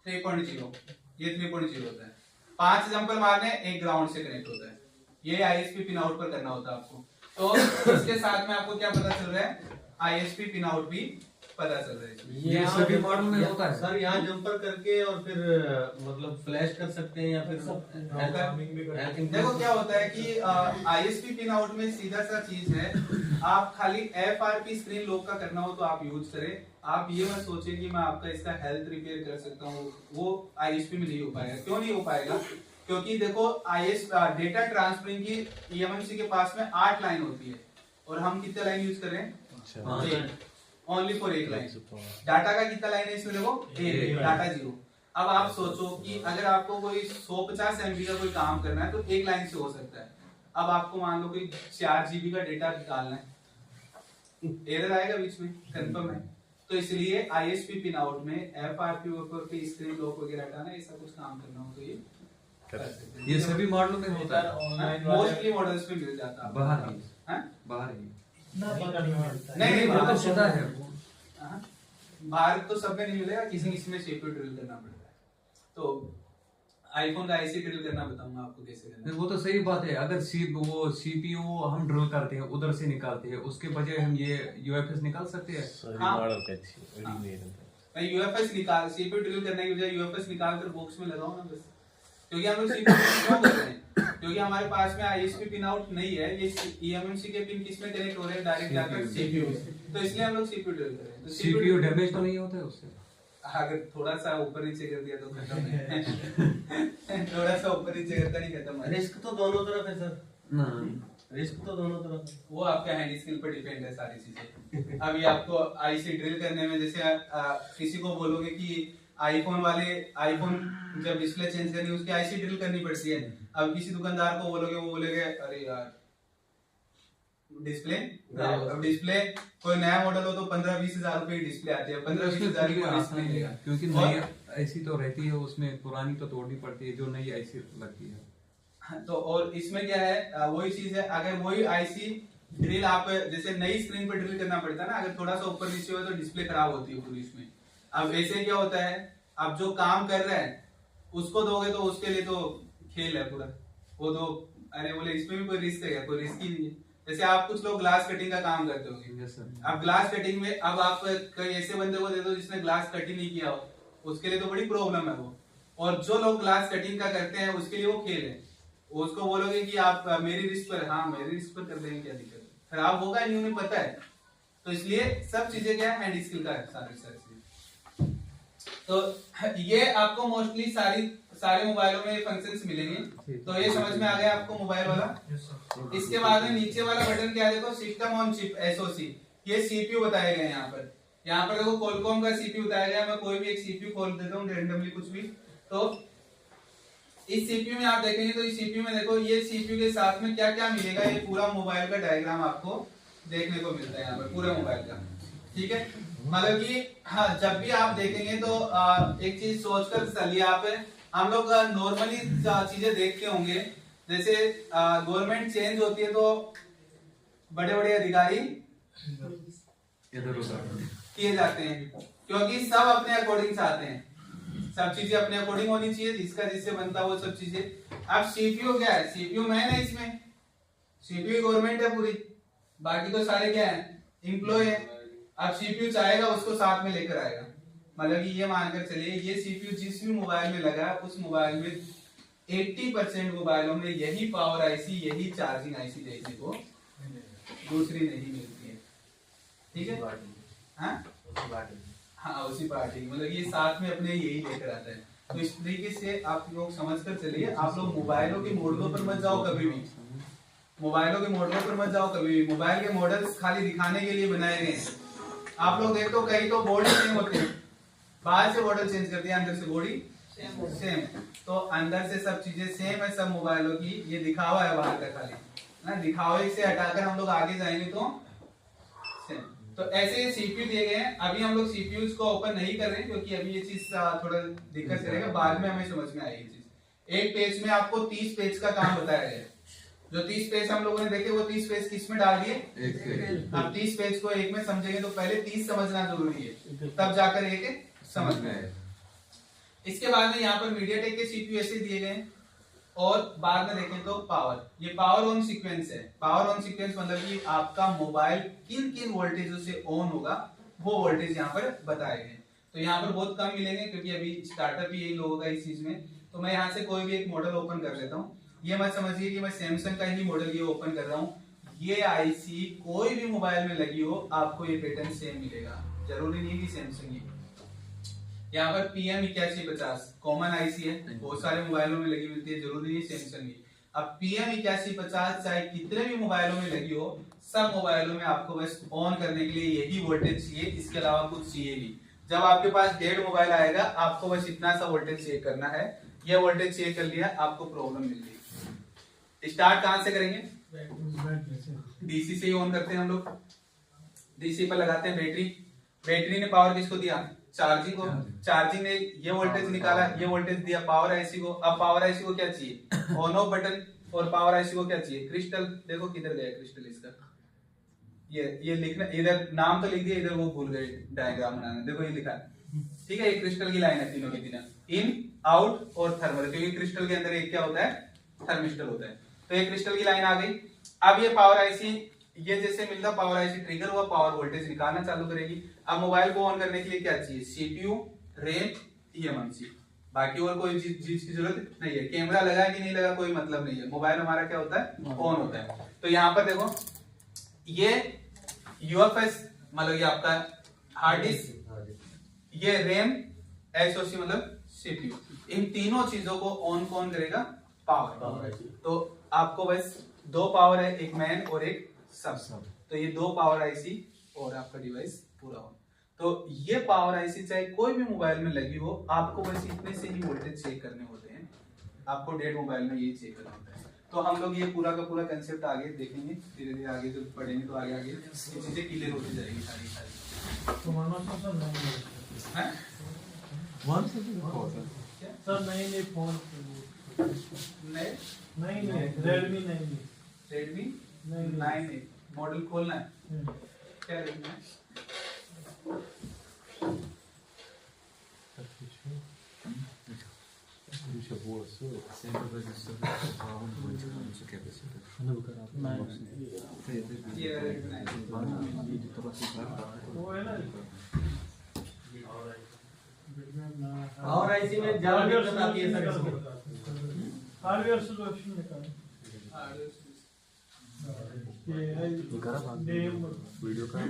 3.0, ये 3.0 होता है। 5 एग्जांपल मारने, एक ग्राउंड से कनेक्ट होता है। ये आईएसपी पिन आउट पर करना होता है आपको। तो इसके साथ में आपको क्या पता चल रहा है, आईएसपी पिन आउट भी पता चल रहा है इसमें। ये सभी मॉडल में होता है सर, यहाँ जंपर करके और फिर मतलब फ्लैश कर सकते हैं या फिर hacking देखो क्या होता है कि ISP पिन आउट में सीधा सा चीज है, आप खाली FRP स्क्रीन लॉक का करना हो तो आप यूज करें। आप ये मत सोचिए कि मैं आपका इसका हेल्थ रिपेयर कर सकता हूँ, वो ISP में नहीं हो पाएगा। क्यों नहीं हो पाएगा? क्योंकि देखो डेटा ट्रांसफरिंग की eMMC के पास में 8 लाइन होती है और हम कितने लाइन यूज कर रहे हैं? Only for 1 line. डाटा का कितना लाइन है इसमें? देखो 1, डाटा 0। अब आप सोचो कि अगर आपको कोई 150 MB का कोई काम करना है तो 1 लाइन से हो सकता है। अब आपको मान लो कोई 4 GB का डेटा निकालना है, एरर आएगा बीच में, कंफर्म है। तो इसलिए ISP पिन आउट में FRP के स्क्रीन लॉक वगैरह हटाना, ऐसा कुछ काम करना हो तो ये कर सकते हैं। ये सभी मॉडल में होता है, मोस्टली मॉडल्स पे मिल जाता है। बाहर ही, हाँ? बाहर ही नहीं वो तो बाहर पता है। हाँ? बाहर तो सब में नहीं मिलेगा, किसी किसी में CPU ड्रिल करना पड़ता है। तो आईफोन का IC ड्रिल करना बताऊंगा आपको कैसे करना है। वो तो सही बात है। अगर वो CPU हम ड्रिल करते हैं, उधर से निकालते हैं, उसके बजाय हम ये UFS निकाल सकते हैं। हाँ। UFS निकाल, CPU ड्रिल करने की बजाय UFS निकाल कर बॉक्स में लगाओ ना बस। क्योंकि हम लोग CPU क्यों कर रहे हैं? क्योंकि हमारे पास में ISP पिन आउट नहीं है, ये eMMC के पिन किस में कनेक्ट हो रहे हैं? डायरेक्ट जाकर CPU से। तो इसलिए हम लोग CPU ड्रिल कर रहे हैं। तो CPU डैमेज तो नहीं होता है उससे? अगर थोड़ा सा ऊपर नीचे कर दिया तो खत्म है। थोड़ा सा ऊपर नीचे करता नहीं खत्म है। रिस्क तो दोनों तरफ है सर, नहीं, रिस्क तो दोनों तरफ है। वो आपका हैंड स्किल पर डिपेंड है सारी चीजें। अभी आपको IC ड्रिल करने में जैसे किसी को बोलोगे कि आईफोन जब डिस्प्ले चेंज करनी है उसकी IC ड्रिल करनी पड़ती है। अब किसी दुकानदार को बोलोगे, वो बोलेगे अरे यार डिस्प्ले, अब डिस्प्ले कोई नया मॉडल हो तो 15-20 हजार रुपए की डिस्प्ले आती है, 15-20 हजार की डिस्प्ले लेगा। क्योंकि नई IC तो रहती है उसमें, पुरानी तो तोड़नी पड़ती है जो नई IC लगती है। तो और इसमें क्या है, वही चीज है। अगर वही IC ड्रिल आप जैसे नई स्क्रीन पर ड्रिल करना पड़ता है ना, अगर थोड़ा सा ऊपर नीचे हो तो डिस्प्ले खराब होती है पूरी इसमें। अब ऐसे क्या होता है, अब जो काम कर रहा है उसको दोगे तो उसके लिए तो खेल है पूरा, वो तो अरे बोले इसमें भी कोई रिस्क है क्या? कोई रिस्क ही नहीं है। जैसे आप कुछ लोग ग्लास कटिंग का काम करते होंगे, अब ग्लास कटिंग में अब आप कोई ऐसे बंदे को दे दो जिसने ग्लास कटिंग नहीं किया हो, उसके लिए तो बड़ी प्रॉब्लम है वो। और जो लोग ग्लास कटिंग का करते हैं उसके लिए वो खेल है। उसको बोलोगे कि आप मेरी रिस्क पर, हाँ मेरी रिस्क पर कर देंगे, क्या दिक्कत है? खराब होगा नहीं, उन्हें पता है। तो इसलिए सब चीजें क्या है, हैंड स्किल का है सारी। तो ये आपको मोस्टली सारे मोबाइलों में फंक्शंस मिलेंगे। तो ये समझ में आ गया आपको मोबाइल वाला। इसके बाद में नीचे वाला बटन क्या है, देखो सिस्टम ऑन चिप SoC, ये CPU बताए गए हैं यहाँ पर देखो Qualcomm का CPU बताया गया। मैं कोई भी एक CPU खोल देता हूँ रेंडमली कुछ भी। तो इस CPU में आप देखेंगे तो इस CPU में देखो ये CPU के साथ में क्या क्या मिलेगा, ये पूरा मोबाइल का डायग्राम आपको देखने को मिलता है यहाँ पर पूरे मोबाइल का। ठीक है, मतलब कि हाँ, जब भी आप देखेंगे तो एक चीज सोचकर चलिए आप। हम लोग नॉर्मली चीजें देखते होंगे, जैसे गवर्नमेंट चेंज होती है तो बड़े बड़े अधिकारी इधर उधर किए जाते हैं, क्योंकि सब अपने अकॉर्डिंग चाहते हैं, सब चीजें अपने अकॉर्डिंग होनी चाहिए, जिसका जिससे बनता है वो सब चीजें। अब CPU क्या है, CPU मैन है, इसमें CPU गवर्नमेंट है पूरी, बाकी तो सारे क्या है, एम्प्लॉय है। अब CPU चाहेगा उसको साथ में लेकर आएगा, मतलब कि ये मानकर चलिए ये CPU जिस भी मोबाइल में लगा उस मोबाइल में 80% मोबाइलों में यही पावर IC, यही चार्जिंग IC देखने को दूसरी नहीं मिलती है। ठीक है, हाँ उसी पार्टी, मतलब ये साथ में अपने यही लेकर आता है। तो इस तरीके से आप लोग समझ कर चलिए। आप लोग मोबाइलों के मॉडलों पर मत जाओ कभी भी, मोबाइलों के मॉडलों पर मत जाओ कभी भी। मोबाइल के मॉडल्स खाली दिखाने के लिए बनाए गए हैं। आप लोग देखो कहीं तो बॉडी सेम होते हैं, बाहर से मॉडल चेंज कर दिया, अंदर से बॉडी सेम। तो अंदर से सब चीजें सेम है सब मोबाइलों की, ये दिखावा है बाहर का खाली ना, दिखावे से हटाकर हम लोग आगे जाएंगे तो सेम। तो ऐसे CPU दिए गए हैं। अभी हम लोग CPUs को ओपन नहीं कर रहे हैं क्योंकि अभी ये चीज थोड़ा दिक्कत करेगा, बाद में हमें समझ में आएगी चीज। एक पेज में आपको 30 पेज का काम बताया गया है। जो 30 पेज हम लोगों ने देखे वो 30 पेज किस में डाल दिए, अब 30 पेज को एक में समझेंगे तो पहले 30 समझना जरूरी है, तब जाकर एक समझ में आएगा। इसके बाद में यहाँ पर मीडियाटेक के CPU ऐसे दिए गए हैं। और बाद में देखें तो पावर, ये पावर ऑन सीक्वेंस है। पावर ऑन सीक्वेंस मतलब कि आपका मोबाइल किन किन वोल्टेजों से ऑन होगा वो वोल्टेज यहाँ पर बताए गए। तो यहाँ पर बहुत कम मिलेंगे क्योंकि अभी स्टार्टअप ही यही लोगों का इस चीज में। तो मैं यहाँ से कोई भी एक मॉडल ओपन कर लेता हूँ। ये मत समझिए कि मैं सैमसंग का ही मॉडल ये ओपन कर रहा हूँ। ये आईसी कोई भी मोबाइल में लगी हो आपको ये पैटर्न सेम मिलेगा, जरूरी नहीं कि सैमसंग ही। यहाँ पर PM8150 कॉमन आईसी है, बहुत सारे मोबाइलों में लगी मिलती है, जरूरी नहीं सैमसंग ही। अब PM8150 चाहे कितने भी मोबाइलों में लगी हो, सब मोबाइलों में आपको बस ऑन करने के लिए यही वोल्टेज चाहिए, इसके अलावा कुछ चाहिए नहीं। जब आपके पास 1.5 मोबाइल आएगा आपको बस इतना सा वोल्टेज चेक करना है। ये वोल्टेज चेक कर लिया, आपको प्रॉब्लम मिल गई। स्टार्ट कहां से करेंगे? डीसी से ही ऑन करते हैं हम लोग। डीसी पर लगाते हैं बैटरी। बैटरी ने पावर किसको दिया? चार्जिंग को। चार्जिंग ने ये वोल्टेज निकाला, ये वोल्टेज दिया पावर आईसी को। अब पावर आईसी को क्या चाहिए? On off button. और पावर आईसी को क्या चाहिए? क्रिस्टल। देखो किधर गया क्रिस्टल इसका, ये लिखना, इधर नाम तो लिख दिया, इधर वो भूल गए डायग्राम बनाना। देखो ये लिखा है, ठीक है। ये क्रिस्टल की लाइन है, तीनों की तीनों, इन आउट और थर्मल, क्योंकि क्रिस्टल के अंदर एक क्या होता है? थर्मिस्टर होता है। तो ये क्रिस्टल की लाइन आ गई। अब ये पावर आईसी, ये जैसे मिलता पावर आईसी ट्रिगर हुआ, पावर वोल्टेज निकालना चालू करेगी। अब मोबाइल को ऑन करने के लिए क्या चाहिए? CPU, RAM, eMMC। बाकी और कोई चीज की जरूरत नहीं है। कैमरा लगा कि नहीं लगा कोई मतलब नहीं है, मोबाइल हमारा क्या होता है? ऑन होता है। तो यहाँ पर देखो ये यूएफएस मतलब ये आपका हार्ड डिस्क, ये रैम, एसओसी मतलब सीपीयू, इन तीनों चीजों को ऑन कौन करेगा? पावर। तो आपको बस दो पावर है, एक मैन और एक सब। तो ये दो पावर आईसी और आपका डिवाइस पूरा हो। तो ये पावर आईसी चाहे कोई भी मोबाइल में लगी हो, आपको बस इतने से ही वोल्टेज चेक करने होते हैं। आपको 1.5 मोबाइल में ये चेक करना होता है। तो हम लोग ये पूरा का पूरा कंसेप्ट आगे देखेंगे, धीरे धीरे आगे जब पढ़ेंगे तो आगे आगे ये चीजें क्लियर होती जाएगी सारी। तो मानो तो सर नहीं हैं? सर नहीं फोन नहीं रेडमी नहीं रेडमी नहीं 9 मॉडल खोलना है, क्या देखना है? ये Redmi 9 वो है ना पावर आईसी में ज्यादा दिक्कत आती है सर इसमें। हार्डवेयर सॉल्यूशन निकाल ये है नेम वीडियो का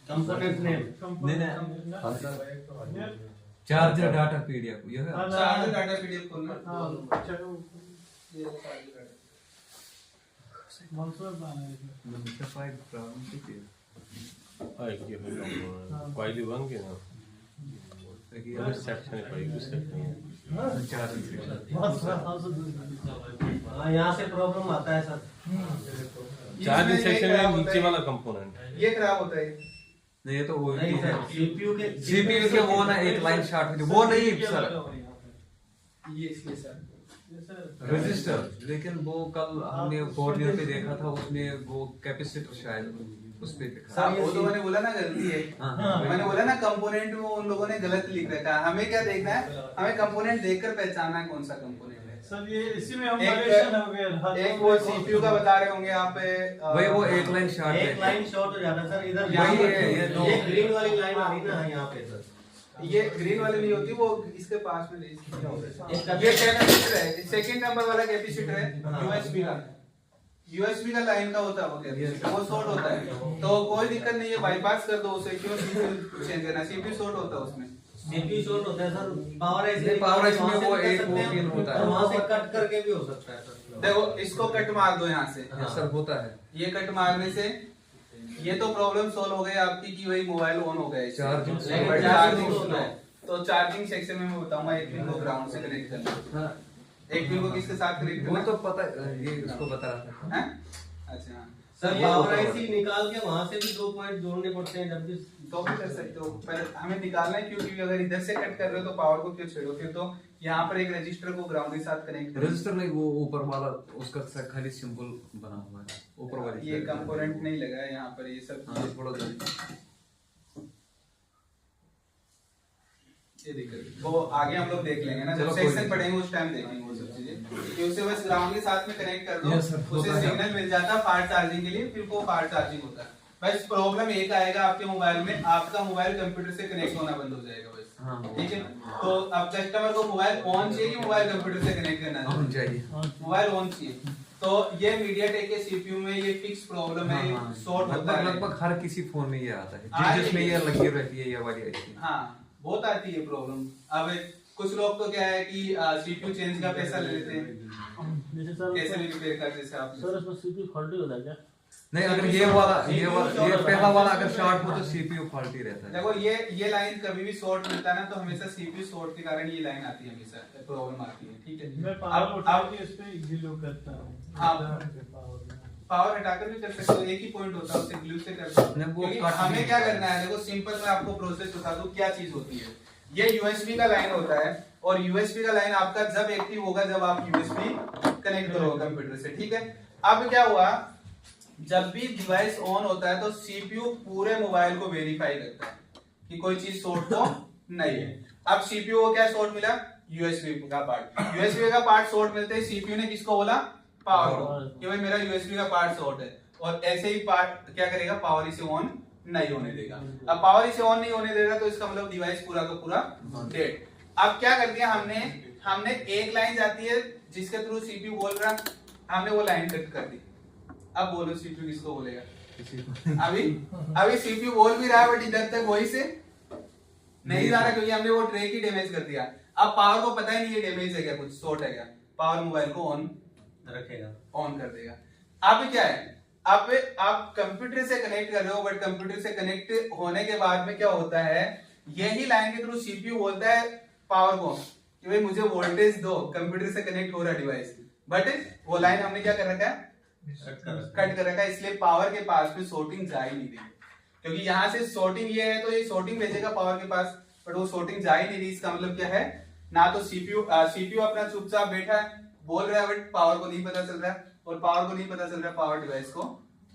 कंपोनेंट नेम नहीं चार्जर डाटा पीडीएफ ये है। चार्जर डाटा पीडीएफ खोलना। हाँ चलो ये चार्जर डाटा मंसूर बना है पहली बन के ना सेक्शन पड़ेगी सेक्शन हाँ यहाँ से प्रॉब्लम आता है सर। चार्जिंग इसमें ये सेक्शन खराब में होता नीचे है। वाला कंपोनेंट ये खराब होता है। नहीं ये तो वो नहीं सर, सीपीयू के वो ना एक लाइन शॉर्ट हुई थी, वो नहीं सर ये इसलिए सर रजिस्टर। लेकिन वो कल हमने बोर्ड पे देखा था, उसमें वो कैपेसिटर शायद उस पे लिखा हाँ, वो तो मैंने बोला ना गलती है। हाँ। मैंने बोला ना कंपोनेंट में उन लोगों ने गलत लिख रखा है। हमें क्या देखना है? हमें कंपोनेंट देखकर पहचानना है कौन सा कंपोनेंट है। सर ये इसी में हम एक- वेरिएशन हो गया एक वो सीपीयू का बता रहे होंगे आप वही वो एक लाइन शॉर्ट एक है। लाइन शॉर्ट हो जाता है सर इधर। यहाँ वही पे है, दो। ये ग्रीन वाली लाइन आ रही ना यहाँ पे सर। ये ग्रीन वाली नहीं होती, वो इसके पास में इसका ये कैपेसिटर है, सेकंड नंबर वाला कैपेसिटर है यूएसबी का। यूएसबी का लाइन का होता है वो कैपेसिटर, वो शॉर्ट होता है। तो कोई दिक्कत नहीं है, बाईपास कर दो उसे, क्यों चेंज करना? सीपीयू शॉर्ट होता है उसमें। सीपीयू शॉर्ट होता है सर। पावर आईसी नहीं, पावर आईसी में वहाँ से वो भी कर एक सकते वो हैं, पिन होता है। और वहाँ से कट करके भी हो सकता है सर। देखो इसको कट मार दो यहाँ से, हाँ। सर होता है। ये कट मारने से ये तो प्रॉब्लम सोल्व हो गई आपकी कि वही मोबाइल ऑन हो गया है। चार्जिंग लेकिन से- चार्जिंग चार्जिंग स्लो। तो चार्जिंग सेक्शन में मैं बताऊंगा एक पिन को ग्राउंड से कनेक्ट करना। हाँ, एक पिन को किसके साथ कनेक्ट वो करना? तो पता ये इसको बता रहा था। हैं? अच्छा हाँ। सर ये पावर ऊपर आईसी निकाल के वहाँ से भी 2 पॉइंट जोड़ने पड़ते हैं जब भी। तो भी कर सकते हो, पर हमें निकालना है क्योंकि अगर इधर से कट कर रहे हो तो पावर को क्यों छेड़ो? फिर तो यहाँ पर एक रजिस्टर को ग्राउंड के साथ कनेक्ट करो। रजिस्टर नहीं, वो ऊपर वाला उसका खाली सिंबल बना हुआ है ऊपर वाली ये कंपोनेंट नहीं लगा है यहाँ पर, ये सब हाँ थोड़ा सा। ये दिक्कत वो आगे हम लोग देख लेंगे ना, जब चलो, कोई सेक्शन नहीं। पढ़ेंगे उस टाइम देखेंगे वो सब चीजें। कि उसे बस ग्राउंड के साथ में कनेक्ट कर दो, Yes, sir, उसे होता है। सिग्नल मिल जाता है फास्ट चार्जिंग के लिए, फिर वो फास्ट चार्जिंग होता है। बस प्रॉब्लम एक आएगा आपके मोबाइल में, आपका मोबाइल कंप्यूटर से कनेक्ट होना बंद हो जाएगा बस। हाँ। ठीक है, तो अब कस्टमर को मोबाइल ऑन चाहिए कि मोबाइल कंप्यूटर से कनेक्ट करना ऑन चाहिए। मोबाइल ऑन चाहिए। तो ये मीडियाटेक के सीपीयू में ये फिक्स प्रॉब्लम है, शॉर्ट होता है लगभग हर किसी फोन में ये आता है, हाँ, जिसमें ये लगी रहती है ये वाली आईसी। हाँ बहुत आती है प्रॉब्लम। अब कुछ लोग तो क्या है कि सीपीयू चेंज का पैसा ले लेते हैं, जैसे सर कैसे भी रिपेयर कर, जैसे आप सर उसमें सीपीयू फॉल्टी होता है क्या? नहीं, अगर ये पहला वाला अगर शॉर्ट हो तो सीपीयू फॉल्टी रहता है। देखो ये लाइन कभी भी शॉर्ट मिलता है ना, तो हमेशा सीपीयू शॉर्ट के कारण ये लाइन आती है, हमेशा प्रॉब्लम आती है। ठीक है, मैं पावर उठा के इस पे ग्लू करता हूँ। हाँ। पावर हटाकर भी कर सकते हो, एक ही पॉइंट होता है, उसे ग्लू से कर सकते हो। क्योंकि हमें क्या करना है, देखो सिंपल मैं आपको प्रोसेस बता दूं क्या चीज होती है। ये यूएसबी का लाइन होता है, और यूएसबी का लाइन आपका जब एक्टिव होगा जब आप यूएसबी कनेक्ट करोगे कंप्यूटर से। ठीक है, अब क्या हुआ, जब भी डिवाइस ऑन होता है तो सीपीयू पूरे मोबाइल को वेरीफाई करता है कि कोई चीज शॉर्ट तो नहीं है। अब सीपीयू को क्या शॉर्ट मिला, यूएसबी का पार्ट। यूएसबी का पार्ट शॉर्ट मिलते ही सीपीयू ने किसको बोला, पावर को, कि भाई मेरा यूएसबी का पार्ट शॉर्ट है। और ऐसे ही पार्ट क्या करेगा, पावर इसे ऑन नहीं होने देगा। अब पावर इसे ऑन नहीं होने देगा तो इसका मतलब डिवाइस पूरा का पूरा डेड। अब क्या कर दिया हमने एक लाइन जाती है जिसके थ्रू सीपीयू बोल रहा, हमने वो लाइन कट कर दी। अब बोलो सीपीयू किसको बोलेगा, अभी सीपीयू बोल भी रहा है बट इधर तक वही से नहीं जा रहा, क्योंकि हमने वो ट्रे की डैमेज कर दिया। अब पावर को पता ही नहीं है डैमेज है क्या, कुछ शॉर्ट है क्या, पावर मोबाइल को ऑन रखेगा, ऑन कर देगा। अब क्या है, अब आप कंप्यूटर से कनेक्ट कर रहे हो, बट कंप्यूटर से कनेक्ट होने के बाद में क्या होता है, यही लाइन के थ्रू सीपीयू बोलता है पावर को कि भाई मुझे वोल्टेज दो, कंप्यूटर से कनेक्ट हो रहा है डिवाइस, बट वो लाइन हमने क्या कर रखा है, कट कर रखा है। इसलिए पावर के पास में शॉर्टिंग जा ही नहीं रही, क्योंकि यहाँ से शॉर्टिंग ये है तो ये शॉर्टिंग भेजेगा पावर के पास, बट वो शॉर्टिंग जा ही नहीं रही। इसका मतलब क्या है, ना तो सीपीयू अपना चुपचाप बैठा है बोल रहा है, बट पावर को नहीं पता चल रहा है, और पावर को नहीं पता चल रहा है पावर डिवाइस को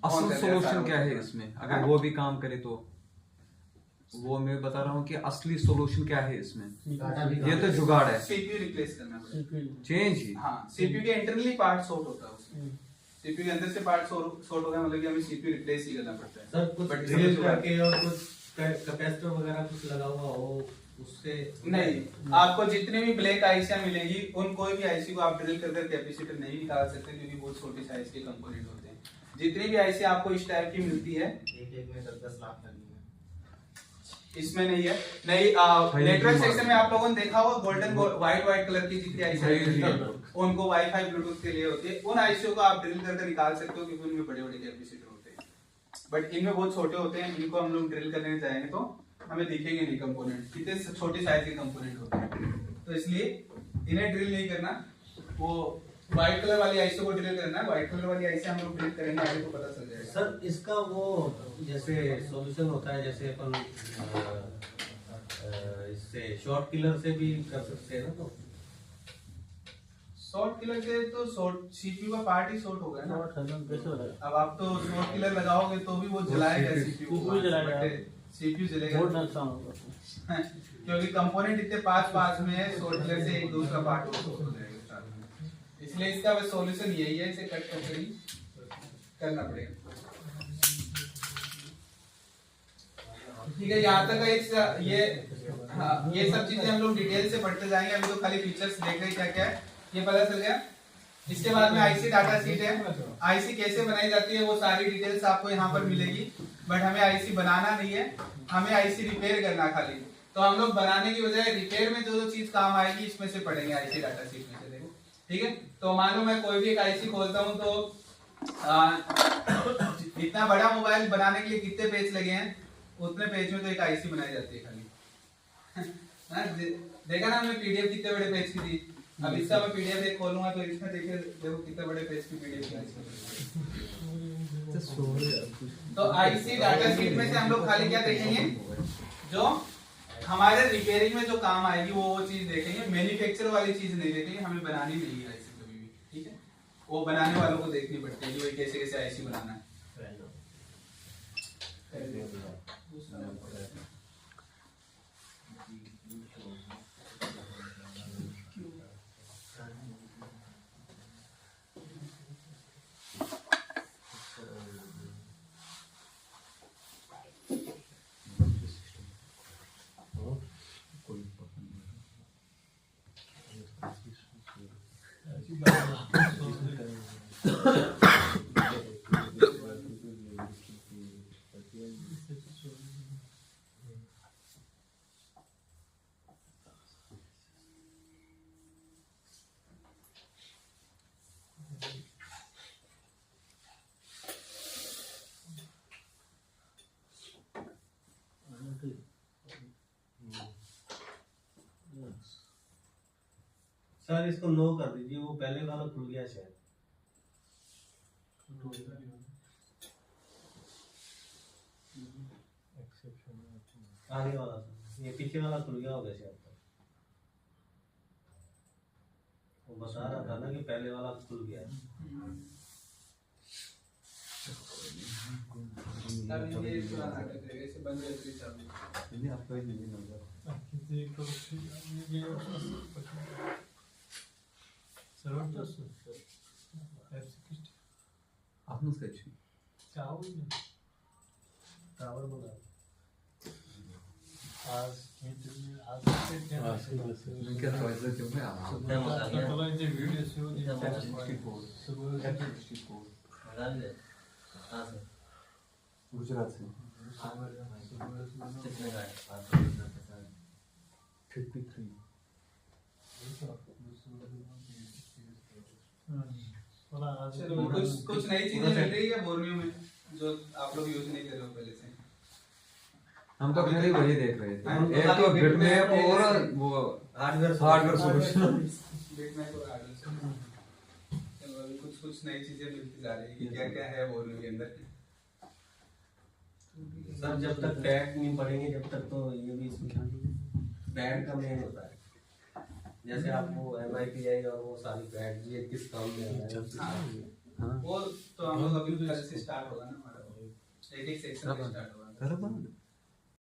असल सोल्यूशन क्या है इसमें, अगर वो भी काम करे तो वो मैं बता रहा हूँ कि असली सोल्यूशन क्या है इसमें। ये तो जुगाड़ है, सीपीयू रिप्लेस करना पड़ेगा, चेंज ही। हाँ, सीपीयू के इंटरनली पार्ट शॉर्ट होता है उसमें, सीपीयू के अंदर से पार्ट शॉर्ट हो गया मतलब कि हमें सीपीयू रिप्लेस ही करना पड़ता है। सर कुछ ड्रिल करके और कुछ कैपेसिटर वगैरह कुछ लगा हुआ हो उससे नहीं, आपको जितने भी ब्लैक आईसियां मिलेगी उन कोई भी आईसी को आप ड्रिल करके कैपेसिटर नहीं निकाल सकते, क्योंकि बहुत छोटे साइज के कंपोनेंट होते हैं। जितनी भी आईसी आपको इस टाइप की मिलती है, एक में 10 लाख लगेंगे, इसमें नहीं है। नहीं, नेटवर्क सेक्शन में आप लोगों ने देखा होगा गोल्डन व्हाइट कलर की जितनी आईसी उनको वाईफाई ब्लूटूथ के लिए होती है, उन आईसीओ को आप ड्रिल करके निकाल सकते हो, क्योंकि उनमें बड़े बड़े कैपेसिटर होते हैं, बट इनमें बहुत छोटे होते हैं। इनको हम लोग ड्रिल करने जाएंगे तो हमें दिखेंगे नहीं कंपोनेंट, कितने छोटे साइज के कंपोनेंट होते हैं, तो इसलिए इन्हें ड्रिल नहीं करना। वो व्हाइट कलर वाली आईसी को ड्रिल करना है, व्हाइट कलर वाली आईसी हम लोग ड्रिल करेंगे, आगे तो पता चल जाएगा। सर इसका वो जैसे सॉल्यूशन होता है, जैसे अपन इससे शॉर्ट किलर से भी कर सकते हैं ना, तो शॉर्ट किलर से तो सीपीयू का पार्ट ही शॉर्ट हो गया ना। शॉर्ट खत्म कैसे हो रहा है? अब आप तो शॉर्ट किलर लगाओगे तो भी वो जलाएगा CPU जलाएगा। सीपीयू जलेगा बहुत नुकसान होगा, क्योंकि कंपोनेंट इतने पास में है, शॉर्ट किलर से एक दूसरा पार्ट हो जाएगा साथ में। इसलिए इसका बस सॉल्यूशन यही है, इसे कट करके ही करना पड़ेगा। ठीक है, यहाँ तक ये सब चीजें हम लोग डिटेल से पढ़ते जाएंगे, अभी तो खाली फीचर्स देख रहे हैं क्या क्या है ये पता चल गया। इसके बाद में आईसी डाटा शीट है, आईसी कैसे बनाई जाती है वो सारी डिटेल्स आपको यहाँ पर मिलेगी, बट हमें आईसी बनाना नहीं है, हमें आईसी रिपेयर करना खाली। तो हम लोग बनाने की बजाय रिपेयर में जो चीज काम आएगी इसमें से पढ़ेंगे आईसी डाटा शीट में से। देखो ठीक है, तो मान लो मैं कोई भी एक आईसी खोलता हूँ तो इतना बड़ा मोबाइल बनाने के लिए कितने पेज लगे हैं, उतने पेज में तो एक आईसी बनाई जाती है खाली। देखा ना हमने पीडीएफ कितने बड़े पेज की थी, अब इसका मैं पीडीएफ एक खोलूंगा तो इसमें देखिए देखो कितने बड़े पेज की पीडीएफ है। तो आईसी डाटा शीट में से हम लोग खाली क्या देखेंगे, जो हमारे रिपेयरिंग में जो काम आएगी वो चीज देखेंगे, मैन्युफैक्चर वाली चीज नहीं देखेंगे, हमें बनानी नहीं है आईसी कभी भी। ठीक है, वो बनाने वालों को देखनी पड़ती है कि भाई कैसे कैसे आईसी बनाना है। सर इसको नो कर दीजिए, वो पहले वाला खुल गया शायद। आगे वाला सर, ये पीछे वाला खुल गया होगा शायद। वो बता रहा था ना कि पहले वाला खुल गया है। अब ये पूरा नाटक है, ऐसे बंद रहती चाबी। ये आपका ही नहीं नंबर आपने स्केच टावर बना मैं क्या चॉइस है क्यों है आप गुजरात से 53 चलो कुछ नई चीजें मिल रही है बोर्नियो में जो आप लोग यूज नहीं कर रहे हो पहले से। हम तो पहले वही देख रहे थे, एक तो बिटमैप और वो हार्डवेयर सॉल्यूशन। बिटमैप और हार्डवेयर सॉल्यूशन। चलो अभी कुछ नई चीजें मिलती जा रही है कि क्या क्या है बोर्नियो के अंदर। सर जब तक टैग नहीं पढ़ेंगे जब तक तो ये भी पैड का मेन होता है। जैसे आपको MIPI और वो सारी पैड ये किस काम में आता है। वो तो हम लोग अभी कल से स्टार्ट होगा ना हमारा, एक एक सेक्शन स्टार्ट होगा।